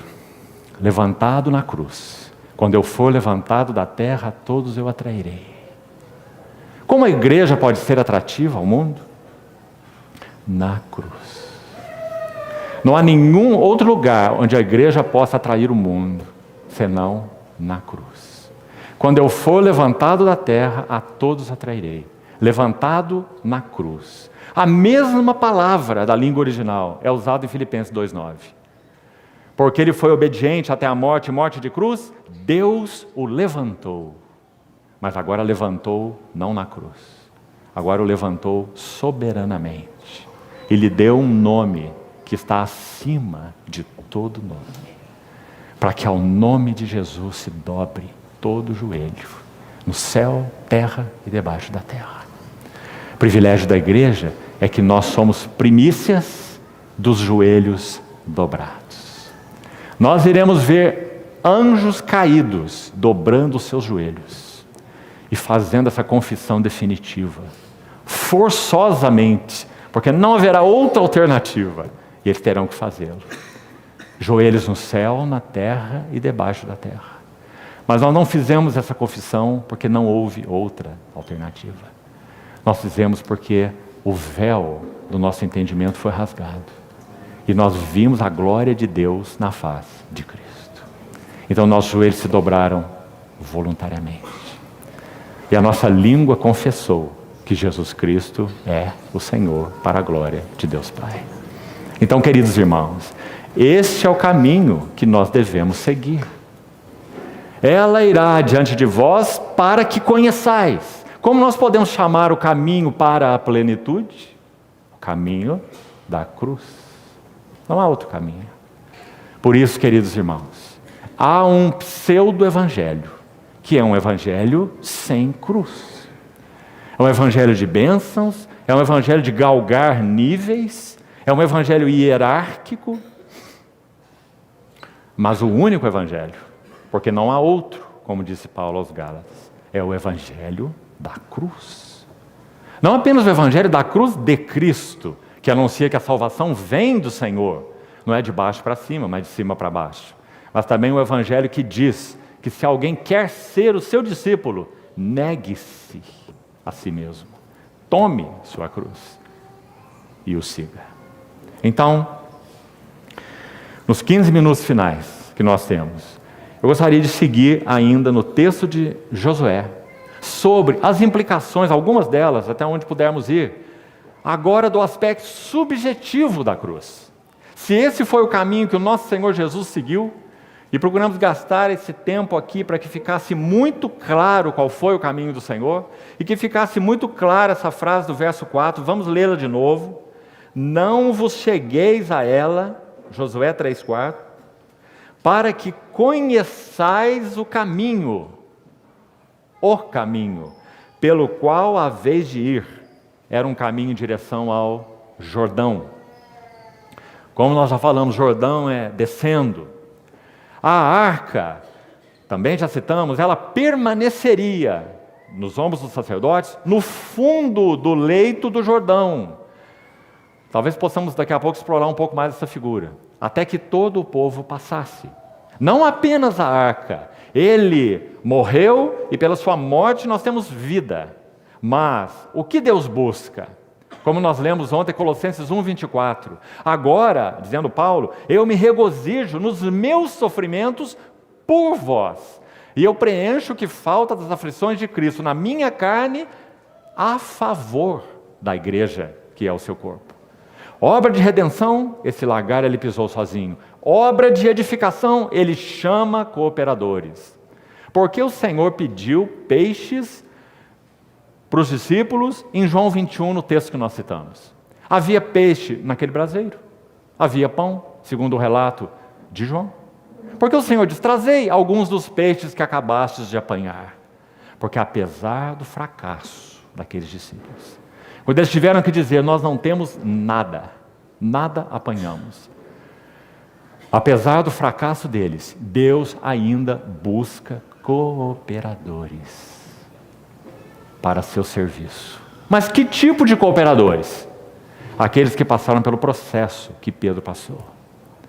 levantado na cruz. Quando eu for levantado da terra, a todos eu atrairei. Como a igreja pode ser atrativa ao mundo? Na cruz. Não há nenhum outro lugar onde a igreja possa atrair o mundo, senão na cruz. Quando eu for levantado da terra, a todos atrairei. Levantado na cruz. A mesma palavra da língua original é usada em Filipenses 2,9. Porque ele foi obediente até a morte, morte de cruz, Deus o levantou. Mas agora levantou não na cruz. Agora o levantou soberanamente. E lhe deu um nome que está acima de todo nome. Para que ao nome de Jesus se dobre todo o joelho. No céu, terra e debaixo da terra. O privilégio da igreja é que nós somos primícias dos joelhos dobrados. Nós iremos ver anjos caídos dobrando os seus joelhos e fazendo essa confissão definitiva, forçosamente, porque não haverá outra alternativa, e eles terão que fazê-lo. Joelhos no céu, na terra e debaixo da terra. Mas nós não fizemos essa confissão porque não houve outra alternativa. Nós fizemos porque o véu do nosso entendimento foi rasgado. E nós vimos a glória de Deus na face de Cristo. Então nossos joelhos se dobraram voluntariamente. E a nossa língua confessou que Jesus Cristo é o Senhor para a glória de Deus Pai. Então, queridos irmãos, este é o caminho que nós devemos seguir. Ela irá diante de vós para que conheçais. Como nós podemos chamar o caminho para a plenitude? O caminho da cruz. Não há outro caminho. Por isso, queridos irmãos, há um pseudo-evangelho, que é um evangelho sem cruz. É um evangelho de bênçãos, é um evangelho de galgar níveis, é um evangelho hierárquico, mas o único evangelho, porque não há outro, como disse Paulo aos Gálatas, é o evangelho da cruz. Não apenas o evangelho da cruz de Cristo, que anuncia que a salvação vem do Senhor, não é de baixo para cima, mas de cima para baixo. Mas também o evangelho que diz que se alguém quer ser o seu discípulo, negue-se a si mesmo, tome sua cruz e o siga. Então, nos 15 minutos finais que nós temos, eu gostaria de seguir ainda no texto de Josué, sobre as implicações, algumas delas, até onde pudermos ir, agora do aspecto subjetivo da cruz. Se esse foi o caminho que o nosso Senhor Jesus seguiu, e procuramos gastar esse tempo aqui para que ficasse muito claro qual foi o caminho do Senhor, e que ficasse muito clara essa frase do verso 4, vamos lê-la de novo. Não vos chegueis a ela, Josué 3,4, para que conheçais o caminho, pelo qual haveis de ir. Era um caminho em direção ao Jordão. Como nós já falamos, Jordão é descendo. A arca, também já citamos, ela permaneceria nos ombros dos sacerdotes, no fundo do leito do Jordão. Talvez possamos daqui a pouco explorar um pouco mais essa figura, até que todo o povo passasse. Não apenas a arca, ele morreu e pela sua morte nós temos vida. Mas o que Deus busca? Como nós lemos ontem, Colossenses 1,24. Agora, dizendo Paulo, eu me regozijo nos meus sofrimentos por vós. E eu preencho o que falta das aflições de Cristo na minha carne a favor da igreja, que é o seu corpo. Obra de redenção, esse lagar ele pisou sozinho. Obra de edificação, ele chama cooperadores. Porque o Senhor pediu peixes para os discípulos, em João 21, no texto que nós citamos. Havia peixe naquele braseiro, havia pão, segundo o relato de João. Porque o Senhor diz, trazei alguns dos peixes que acabastes de apanhar. Porque apesar do fracasso daqueles discípulos, quando eles tiveram que dizer, nós não temos nada, nada apanhamos. Apesar do fracasso deles, Deus ainda busca cooperadores para seu serviço. Mas que tipo de cooperadores? Aqueles que passaram pelo processo que Pedro passou.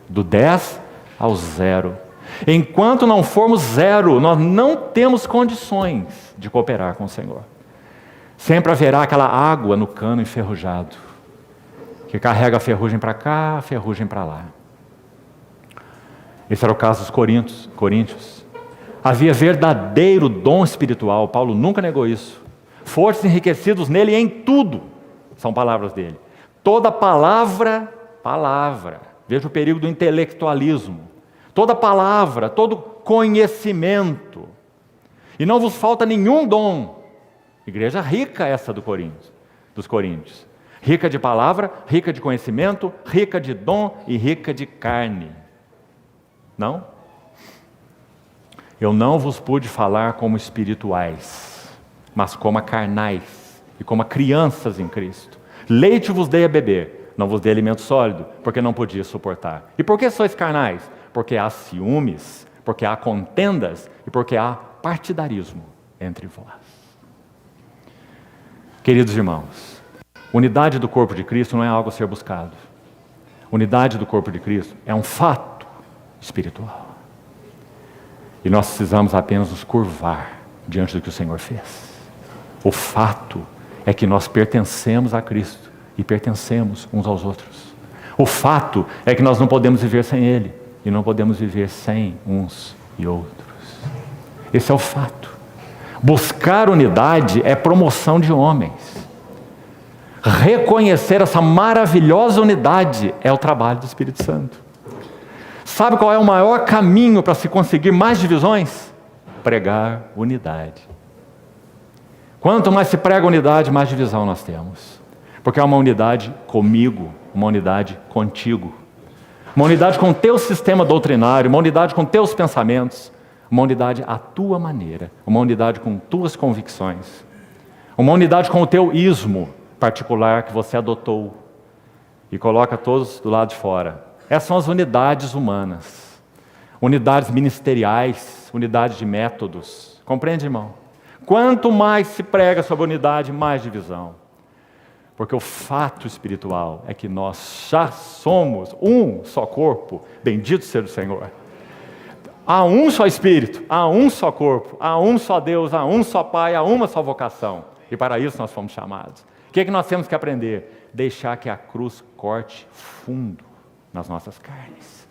Do 10 ao 0. Enquanto não formos 0, nós não temos condições de cooperar com o Senhor. Sempre haverá aquela água no cano enferrujado, que carrega a ferrugem para cá, a ferrugem para lá. Esse era o caso dos coríntios. Havia verdadeiro dom espiritual, Paulo nunca negou isso. Fortes enriquecidos nele em tudo, são palavras dele. Toda palavra, veja o perigo do intelectualismo. Toda palavra, todo conhecimento. E não vos falta nenhum dom. Igreja rica essa dos coríntios. Rica de palavra, rica de conhecimento, rica de dom e rica de carne. Não? Eu não vos pude falar como espirituais, mas como a carnais e como a crianças em Cristo. Leite vos dei a beber, não vos dei alimento sólido, porque não podia suportar. E por que sois carnais? Porque há ciúmes, porque há contendas e porque há partidarismo entre vós. Queridos irmãos, unidade do corpo de Cristo não é algo a ser buscado. Unidade do corpo de Cristo é um fato espiritual. E nós precisamos apenas nos curvar diante do que o Senhor fez. O fato é que nós pertencemos a Cristo e pertencemos uns aos outros. O fato é que nós não podemos viver sem Ele e não podemos viver sem uns e outros. Esse é o fato. Buscar unidade é promoção de homens. Reconhecer essa maravilhosa unidade é o trabalho do Espírito Santo. Sabe qual é o maior caminho para se conseguir mais divisões? Pregar unidade. Quanto mais se prega unidade, mais divisão nós temos. Porque é uma unidade comigo, uma unidade contigo. Uma unidade com o teu sistema doutrinário, uma unidade com teus pensamentos, uma unidade à tua maneira, uma unidade com tuas convicções, uma unidade com o teu ismo particular que você adotou e coloca todos do lado de fora. Essas são as unidades humanas, unidades ministeriais, unidades de métodos. Compreende, irmão? Quanto mais se prega sobre unidade, mais divisão. Porque o fato espiritual é que nós já somos um só corpo, bendito seja o Senhor. Há um só Espírito, há um só corpo, há um só Deus, há um só Pai, há uma só vocação. E para isso nós fomos chamados. O que é que nós temos que aprender? Deixar que a cruz corte fundo nas nossas carnes.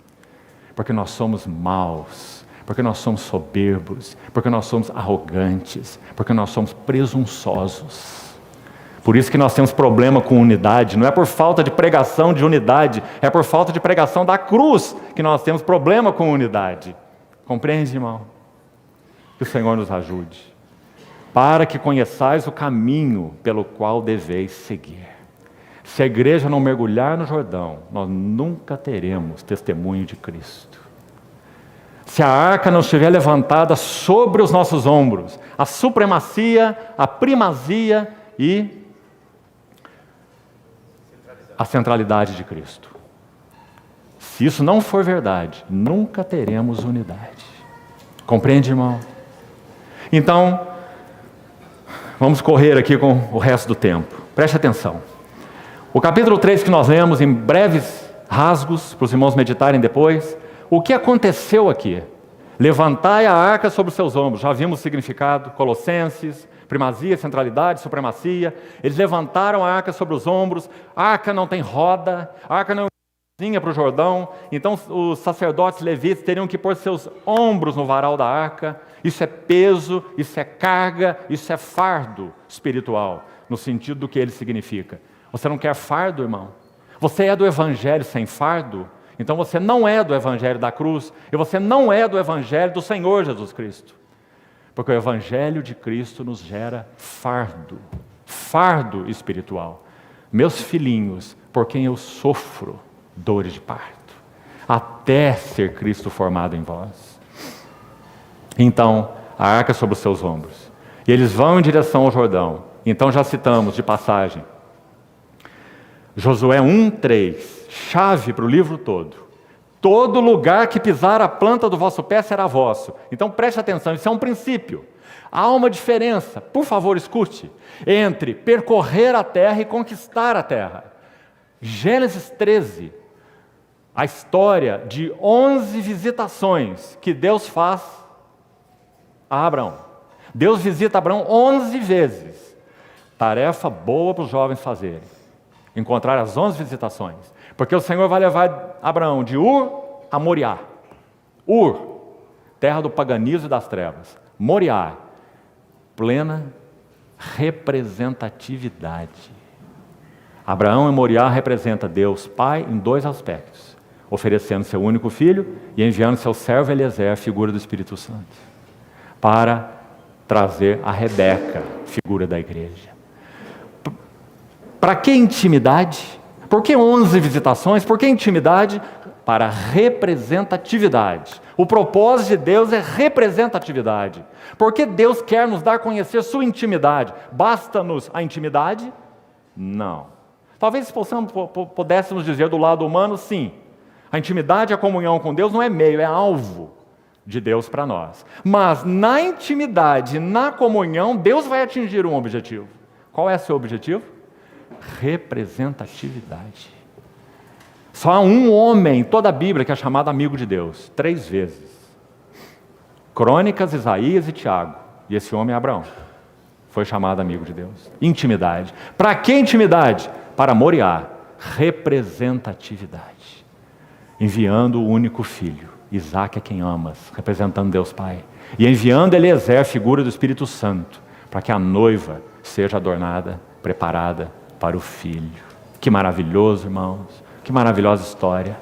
Porque nós somos maus, porque nós somos soberbos, porque nós somos arrogantes, porque nós somos presunçosos. Por isso que nós temos problema com unidade. Não é por falta de pregação de unidade, é por falta de pregação da cruz que nós temos problema com unidade. Compreende, irmão? Que o Senhor nos ajude. Para que conheçais o caminho pelo qual deveis seguir. Se a igreja não mergulhar no Jordão, nós nunca teremos testemunho de Cristo. Se a arca não estiver levantada sobre os nossos ombros, a supremacia, a primazia e a centralidade de Cristo. Se isso não for verdade, nunca teremos unidade. Compreende, irmão? Então, vamos correr aqui com o resto do tempo. Preste atenção. O capítulo 3 que nós lemos em breves rasgos, para os irmãos meditarem depois, o que aconteceu aqui? Levantai a arca sobre os seus ombros. Já vimos o significado, Colossenses, primazia, centralidade, supremacia. Eles levantaram a arca sobre os ombros. A arca não tem roda, a arca não vinha para o Jordão. Então os sacerdotes levitas teriam que pôr seus ombros no varal da arca. Isso é peso, isso é carga, isso é fardo espiritual, no sentido do que ele significa. Você não quer fardo, irmão? Você é do evangelho sem fardo? Então você não é do evangelho da cruz, e você não é do evangelho do Senhor Jesus Cristo. Porque o evangelho de Cristo nos gera fardo, fardo espiritual. Meus filhinhos, por quem eu sofro dores de parto, até ser Cristo formado em vós. Então, a arca sobre os seus ombros. E eles vão em direção ao Jordão. Então já citamos de passagem Josué 1:3, chave para o livro todo. Todo lugar que pisar a planta do vosso pé será vosso. Então preste atenção, isso é um princípio. Há uma diferença, por favor escute, entre percorrer a terra e conquistar a terra. Gênesis 13, a história de 11 visitações que Deus faz a Abraão. Deus visita Abraão 11 vezes. Tarefa boa para os jovens fazerem. Encontrar as 11 visitações. Porque o Senhor vai levar Abraão de Ur a Moriá. Ur, terra do paganismo e das trevas. Moriá, plena representatividade. Abraão em Moriá representa Deus Pai em dois aspectos. Oferecendo seu único filho e enviando seu servo Eliezer, figura do Espírito Santo. Para trazer a Rebeca, figura da igreja. Para que intimidade? Por que 11 visitações? Por que intimidade? Para representatividade. O propósito de Deus é representatividade. Por que Deus quer nos dar a conhecer sua intimidade? Basta-nos a intimidade? Não. Talvez pudéssemos dizer do lado humano, sim. A intimidade e a comunhão com Deus não é meio, é alvo de Deus para nós. Mas na intimidade, na comunhão, Deus vai atingir um objetivo. Qual é seu objetivo? Representatividade. Só há um homem em toda a Bíblia que é chamado amigo de Deus, 3 vezes. Crônicas, Isaías e Tiago. E esse homem é Abraão. Foi chamado amigo de Deus. Intimidade. Para que intimidade? Para Moriá. Representatividade. Enviando o único filho, Isaque, a quem amas, representando Deus Pai. E enviando Eliezer, figura do Espírito Santo, para que a noiva seja adornada, preparada para o filho. Que maravilhoso, irmãos. Que maravilhosa história.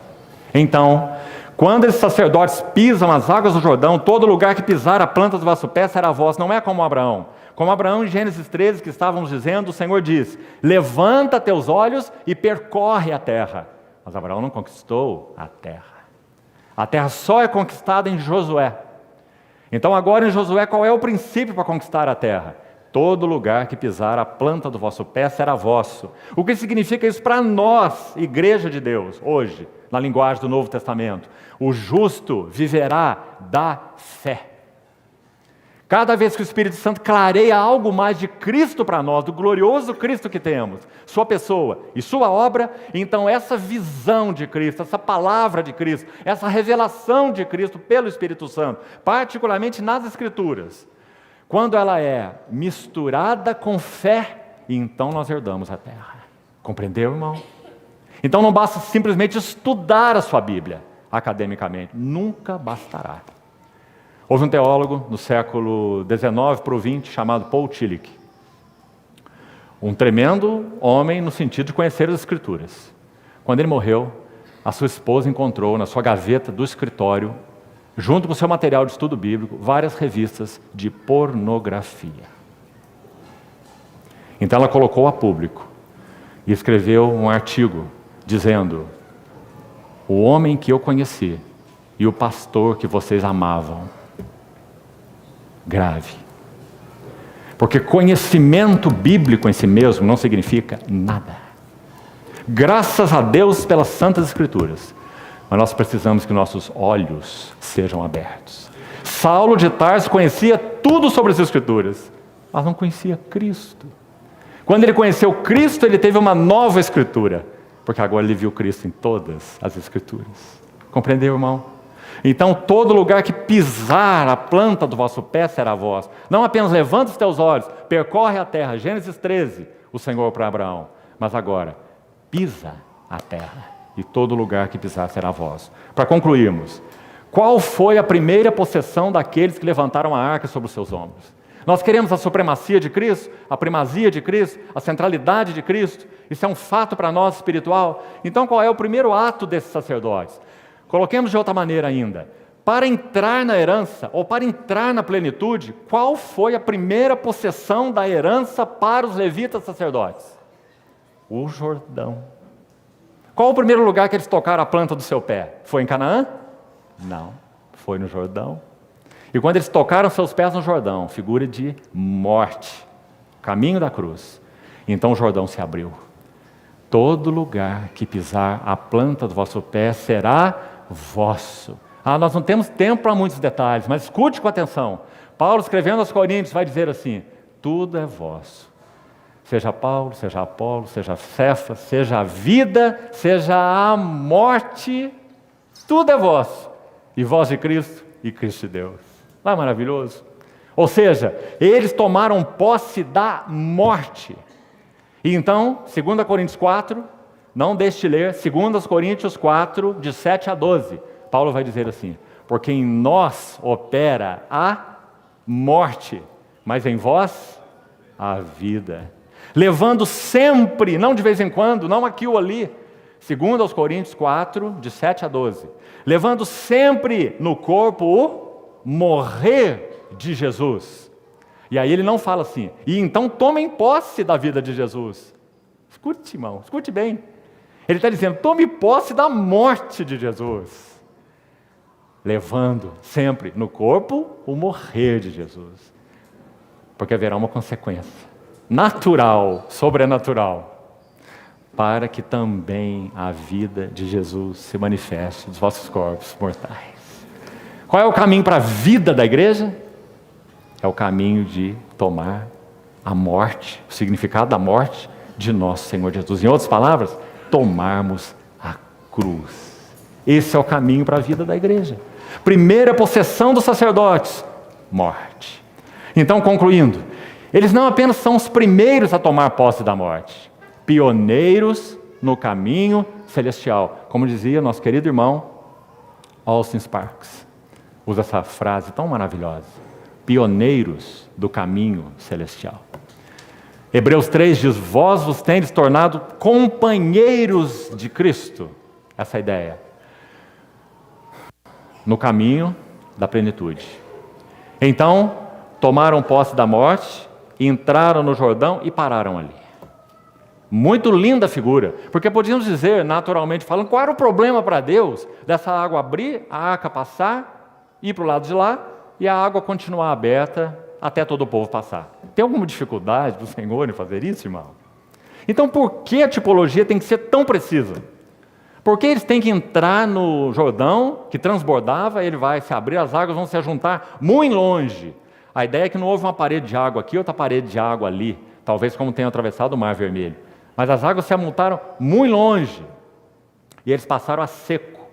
Então, quando esses sacerdotes pisam as águas do Jordão, todo lugar que pisar a planta do vosso pé será vosso. Não é como Abraão. Como Abraão, em Gênesis 13, que estávamos dizendo, o Senhor diz: levanta teus olhos e percorre a terra. Mas Abraão não conquistou a terra. A terra só é conquistada em Josué. Então agora em Josué, qual é o princípio para conquistar a terra? Todo lugar que pisar a planta do vosso pé será vosso. O que significa isso para nós, igreja de Deus, hoje, na linguagem do Novo Testamento? O justo viverá da fé. Cada vez que o Espírito Santo clareia algo mais de Cristo para nós, do glorioso Cristo que temos, sua pessoa e sua obra, então essa visão de Cristo, essa palavra de Cristo, essa revelação de Cristo pelo Espírito Santo, particularmente nas Escrituras, quando ela é misturada com fé, então nós herdamos a terra. Compreendeu, irmão? Então não basta simplesmente estudar a sua Bíblia academicamente, nunca bastará. Houve um teólogo no século XIX para o XX chamado Paul Tillich. Um tremendo homem no sentido de conhecer as Escrituras. Quando ele morreu, a sua esposa encontrou na sua gaveta do escritório, junto com o seu material de estudo bíblico, várias revistas de pornografia. Então ela colocou a público e escreveu um artigo dizendo: o homem que eu conheci e o pastor que vocês amavam. Grave. Porque conhecimento bíblico em si mesmo não significa nada. Graças a Deus pelas Santas Escrituras. Mas nós precisamos que nossos olhos sejam abertos. Saulo de Tarso conhecia tudo sobre as Escrituras, mas não conhecia Cristo. Quando ele conheceu Cristo, ele teve uma nova Escritura, porque agora ele viu Cristo em todas as Escrituras. Compreendeu, irmão? Então todo lugar que pisar a planta do vosso pé será vosso. Não apenas levanta os teus olhos, percorre a terra, Gênesis 13, o Senhor para Abraão. Mas agora, pisa a terra, e todo lugar que pisar será vosso. Para concluirmos, qual foi a primeira possessão daqueles que levantaram a arca sobre os seus ombros? Nós queremos a supremacia de Cristo, a primazia de Cristo, a centralidade de Cristo. Isso é um fato para nós espiritual. Então qual é o primeiro ato desses sacerdotes? Coloquemos de outra maneira ainda. Para entrar na herança, ou para entrar na plenitude, qual foi a primeira possessão da herança para os levitas sacerdotes? O Jordão. Qual o primeiro lugar que eles tocaram a planta do seu pé? Foi em Canaã? Não, foi no Jordão. E quando eles tocaram seus pés no Jordão, figura de morte, caminho da cruz, então o Jordão se abriu. Todo lugar que pisar a planta do vosso pé será vosso. Nós não temos tempo para muitos detalhes, mas escute com atenção. Paulo, escrevendo aos Coríntios, vai dizer assim: tudo é vosso. Seja Paulo, seja Apolo, seja Cefas, seja a vida, seja a morte, tudo é vosso. E vós de Cristo e Cristo de Deus. Não é maravilhoso? Ou seja, eles tomaram posse da morte. E então, 2 Coríntios 4, não deixe de ler, 2 Coríntios 4, de 7 a 12. Paulo vai dizer assim: porque em nós opera a morte, mas em vós a vida. Levando sempre, não de vez em quando, não aqui ou ali, 2 Coríntios 4, de 7 a 12. Levando sempre no corpo o morrer de Jesus. E aí ele não fala assim: e então tomem posse da vida de Jesus. Escute, irmão, escute bem. Ele está dizendo: tome posse da morte de Jesus. Levando sempre no corpo o morrer de Jesus. Porque haverá uma consequência natural, sobrenatural, para que também a vida de Jesus se manifeste nos vossos corpos mortais. Qual é o caminho para a vida da igreja? É o caminho de tomar a morte, o significado da morte de nosso Senhor Jesus. Em outras palavras, tomarmos a cruz. Esse é o caminho para a vida da igreja. Primeira possessão dos sacerdotes, morte. Então, concluindo, eles não apenas são os primeiros a tomar posse da morte, pioneiros no caminho celestial. Como dizia nosso querido irmão Austin Sparks, usa essa frase tão maravilhosa: pioneiros do caminho celestial. Hebreus 3 diz: vós vos tendes tornado companheiros de Cristo. Essa é a ideia. No caminho da plenitude. Então, tomaram posse da morte, entraram no Jordão e pararam ali. Muito linda a figura, porque podíamos dizer, naturalmente falando, qual era o problema para Deus dessa água abrir, a arca passar, ir para o lado de lá e a água continuar aberta até todo o povo passar. Tem alguma dificuldade do Senhor em fazer isso, irmão? Então, por que a tipologia tem que ser tão precisa? Por que eles têm que entrar no Jordão, que transbordava, ele vai se abrir, as águas vão se juntar muito longe. A ideia é que não houve uma parede de água aqui, outra parede de água ali, talvez como tenham atravessado o Mar Vermelho. Mas as águas se amultaram muito longe, e eles passaram a seco.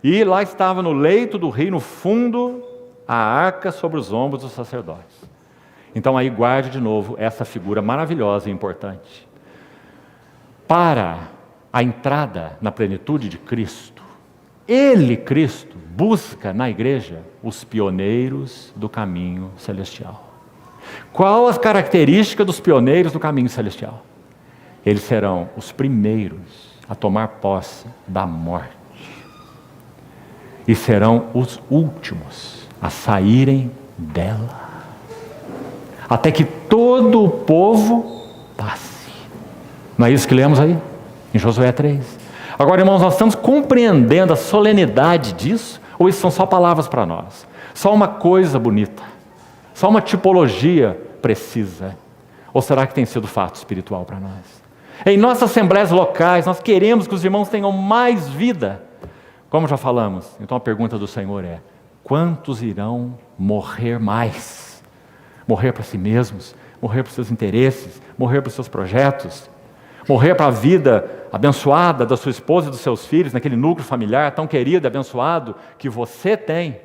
E lá estava no leito do rio, no fundo, a arca sobre os ombros dos sacerdotes. Então aí guarde de novo essa figura maravilhosa e importante. Para a entrada na plenitude de Cristo, Ele, Cristo, busca na igreja os pioneiros do caminho celestial. Qual as características dos pioneiros do caminho celestial? Eles serão os primeiros a tomar posse da morte. E serão os últimos a saírem dela. Até que todo o povo passe. Não é isso que lemos aí? Em Josué 3. Agora, irmãos, nós estamos compreendendo a solenidade disso? Ou isso são só palavras para nós? Só uma coisa bonita? Só uma tipologia precisa? Ou será que tem sido fato espiritual para nós? Em nossas assembleias locais, nós queremos que os irmãos tenham mais vida. Como já falamos, então a pergunta do Senhor é: quantos irão morrer mais? Morrer para si mesmos, morrer para os seus interesses, morrer para os seus projetos, morrer para a vida abençoada da sua esposa e dos seus filhos, naquele núcleo familiar tão querido e abençoado que você tem.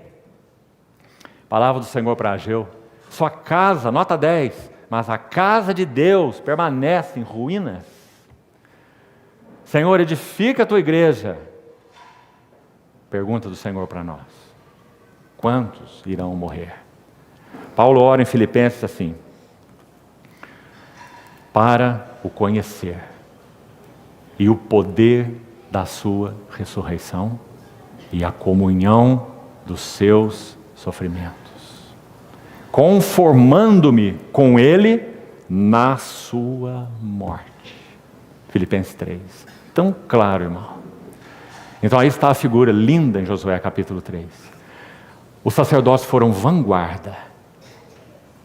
Palavra do Senhor para Ageu: sua casa, nota 10, mas a casa de Deus permanece em ruínas. Senhor, edifica a tua igreja. Pergunta do Senhor para nós: quantos irão morrer? Paulo ora em Filipenses assim: para o conhecer e o poder da sua ressurreição e a comunhão dos seus sofrimentos, conformando-me com ele na sua morte. Filipenses 3. Tão claro, irmão. Então aí está a figura linda em Josué capítulo 3. Os sacerdotes foram vanguarda.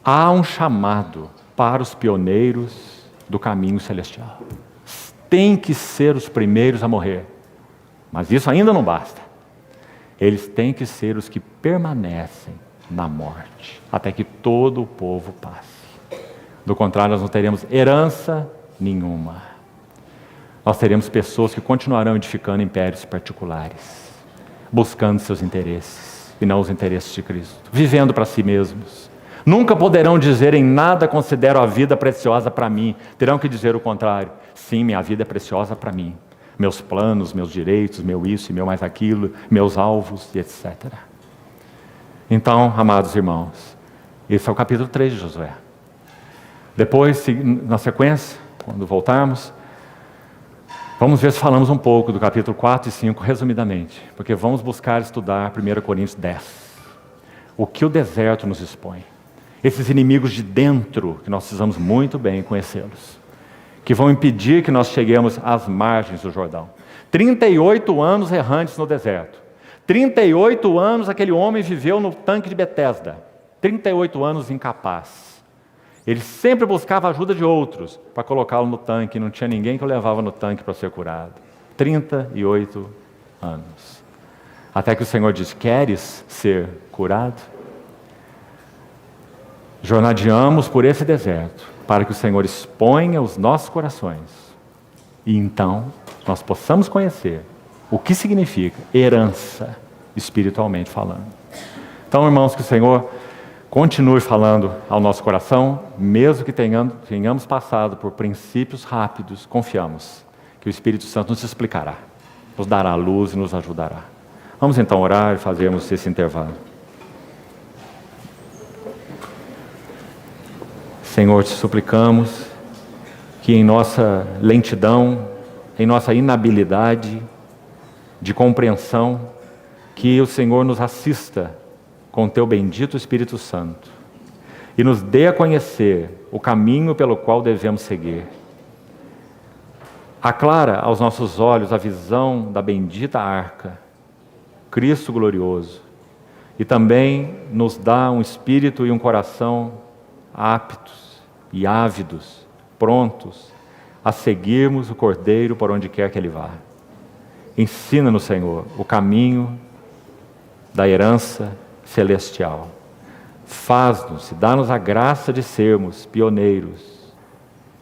Há um chamado para os pioneiros do caminho celestial. Tem que ser os primeiros a morrer. Mas isso ainda não basta. Eles têm que ser os que permanecem na morte, até que todo o povo passe. Do contrário, nós não teremos herança nenhuma. Nós teremos pessoas que continuarão edificando impérios particulares, buscando seus interesses e não os interesses de Cristo, vivendo para si mesmos. Nunca poderão dizer: em nada considero a vida preciosa para mim. Terão que dizer o contrário: sim, minha vida é preciosa para mim. Meus planos, meus direitos, meu isso e meu mais aquilo, meus alvos e etc. Então, amados irmãos, esse é o capítulo 3 de Josué. Depois, na sequência, quando voltarmos, vamos ver se falamos um pouco do capítulo 4 e 5, resumidamente, porque vamos buscar estudar 1 Coríntios 10. O que o deserto nos expõe. Esses inimigos de dentro, que nós precisamos muito bem conhecê-los, que vão impedir que nós cheguemos às margens do Jordão. 38 anos errantes no deserto. 38 anos aquele homem viveu no tanque de Betesda. 38 anos incapaz. Ele sempre buscava a ajuda de outros para colocá-lo no tanque. Não tinha ninguém que o levava no tanque para ser curado. 38 anos. Até que o Senhor diz: queres ser curado? Jornadeamos por esse deserto para que o Senhor exponha os nossos corações e então nós possamos conhecer o que significa herança espiritualmente falando. Então, irmãos, que o Senhor continue falando ao nosso coração, mesmo que tenhamos passado por princípios rápidos, confiamos que o Espírito Santo nos explicará, nos dará luz e nos ajudará. Vamos então orar e fazermos esse intervalo. Senhor, te suplicamos que em nossa lentidão, em nossa inabilidade de compreensão, que o Senhor nos assista com teu bendito Espírito Santo e nos dê a conhecer o caminho pelo qual devemos seguir. Aclara aos nossos olhos a visão da bendita arca, Cristo glorioso, e também nos dá um espírito e um coração aptos e ávidos, prontos a seguirmos o Cordeiro por onde quer que Ele vá. Ensina-nos, Senhor, o caminho da herança celestial. Faz-nos e dá-nos a graça de sermos pioneiros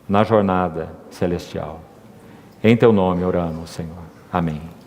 na jornada celestial. Em Teu nome oramos, Senhor. Amém.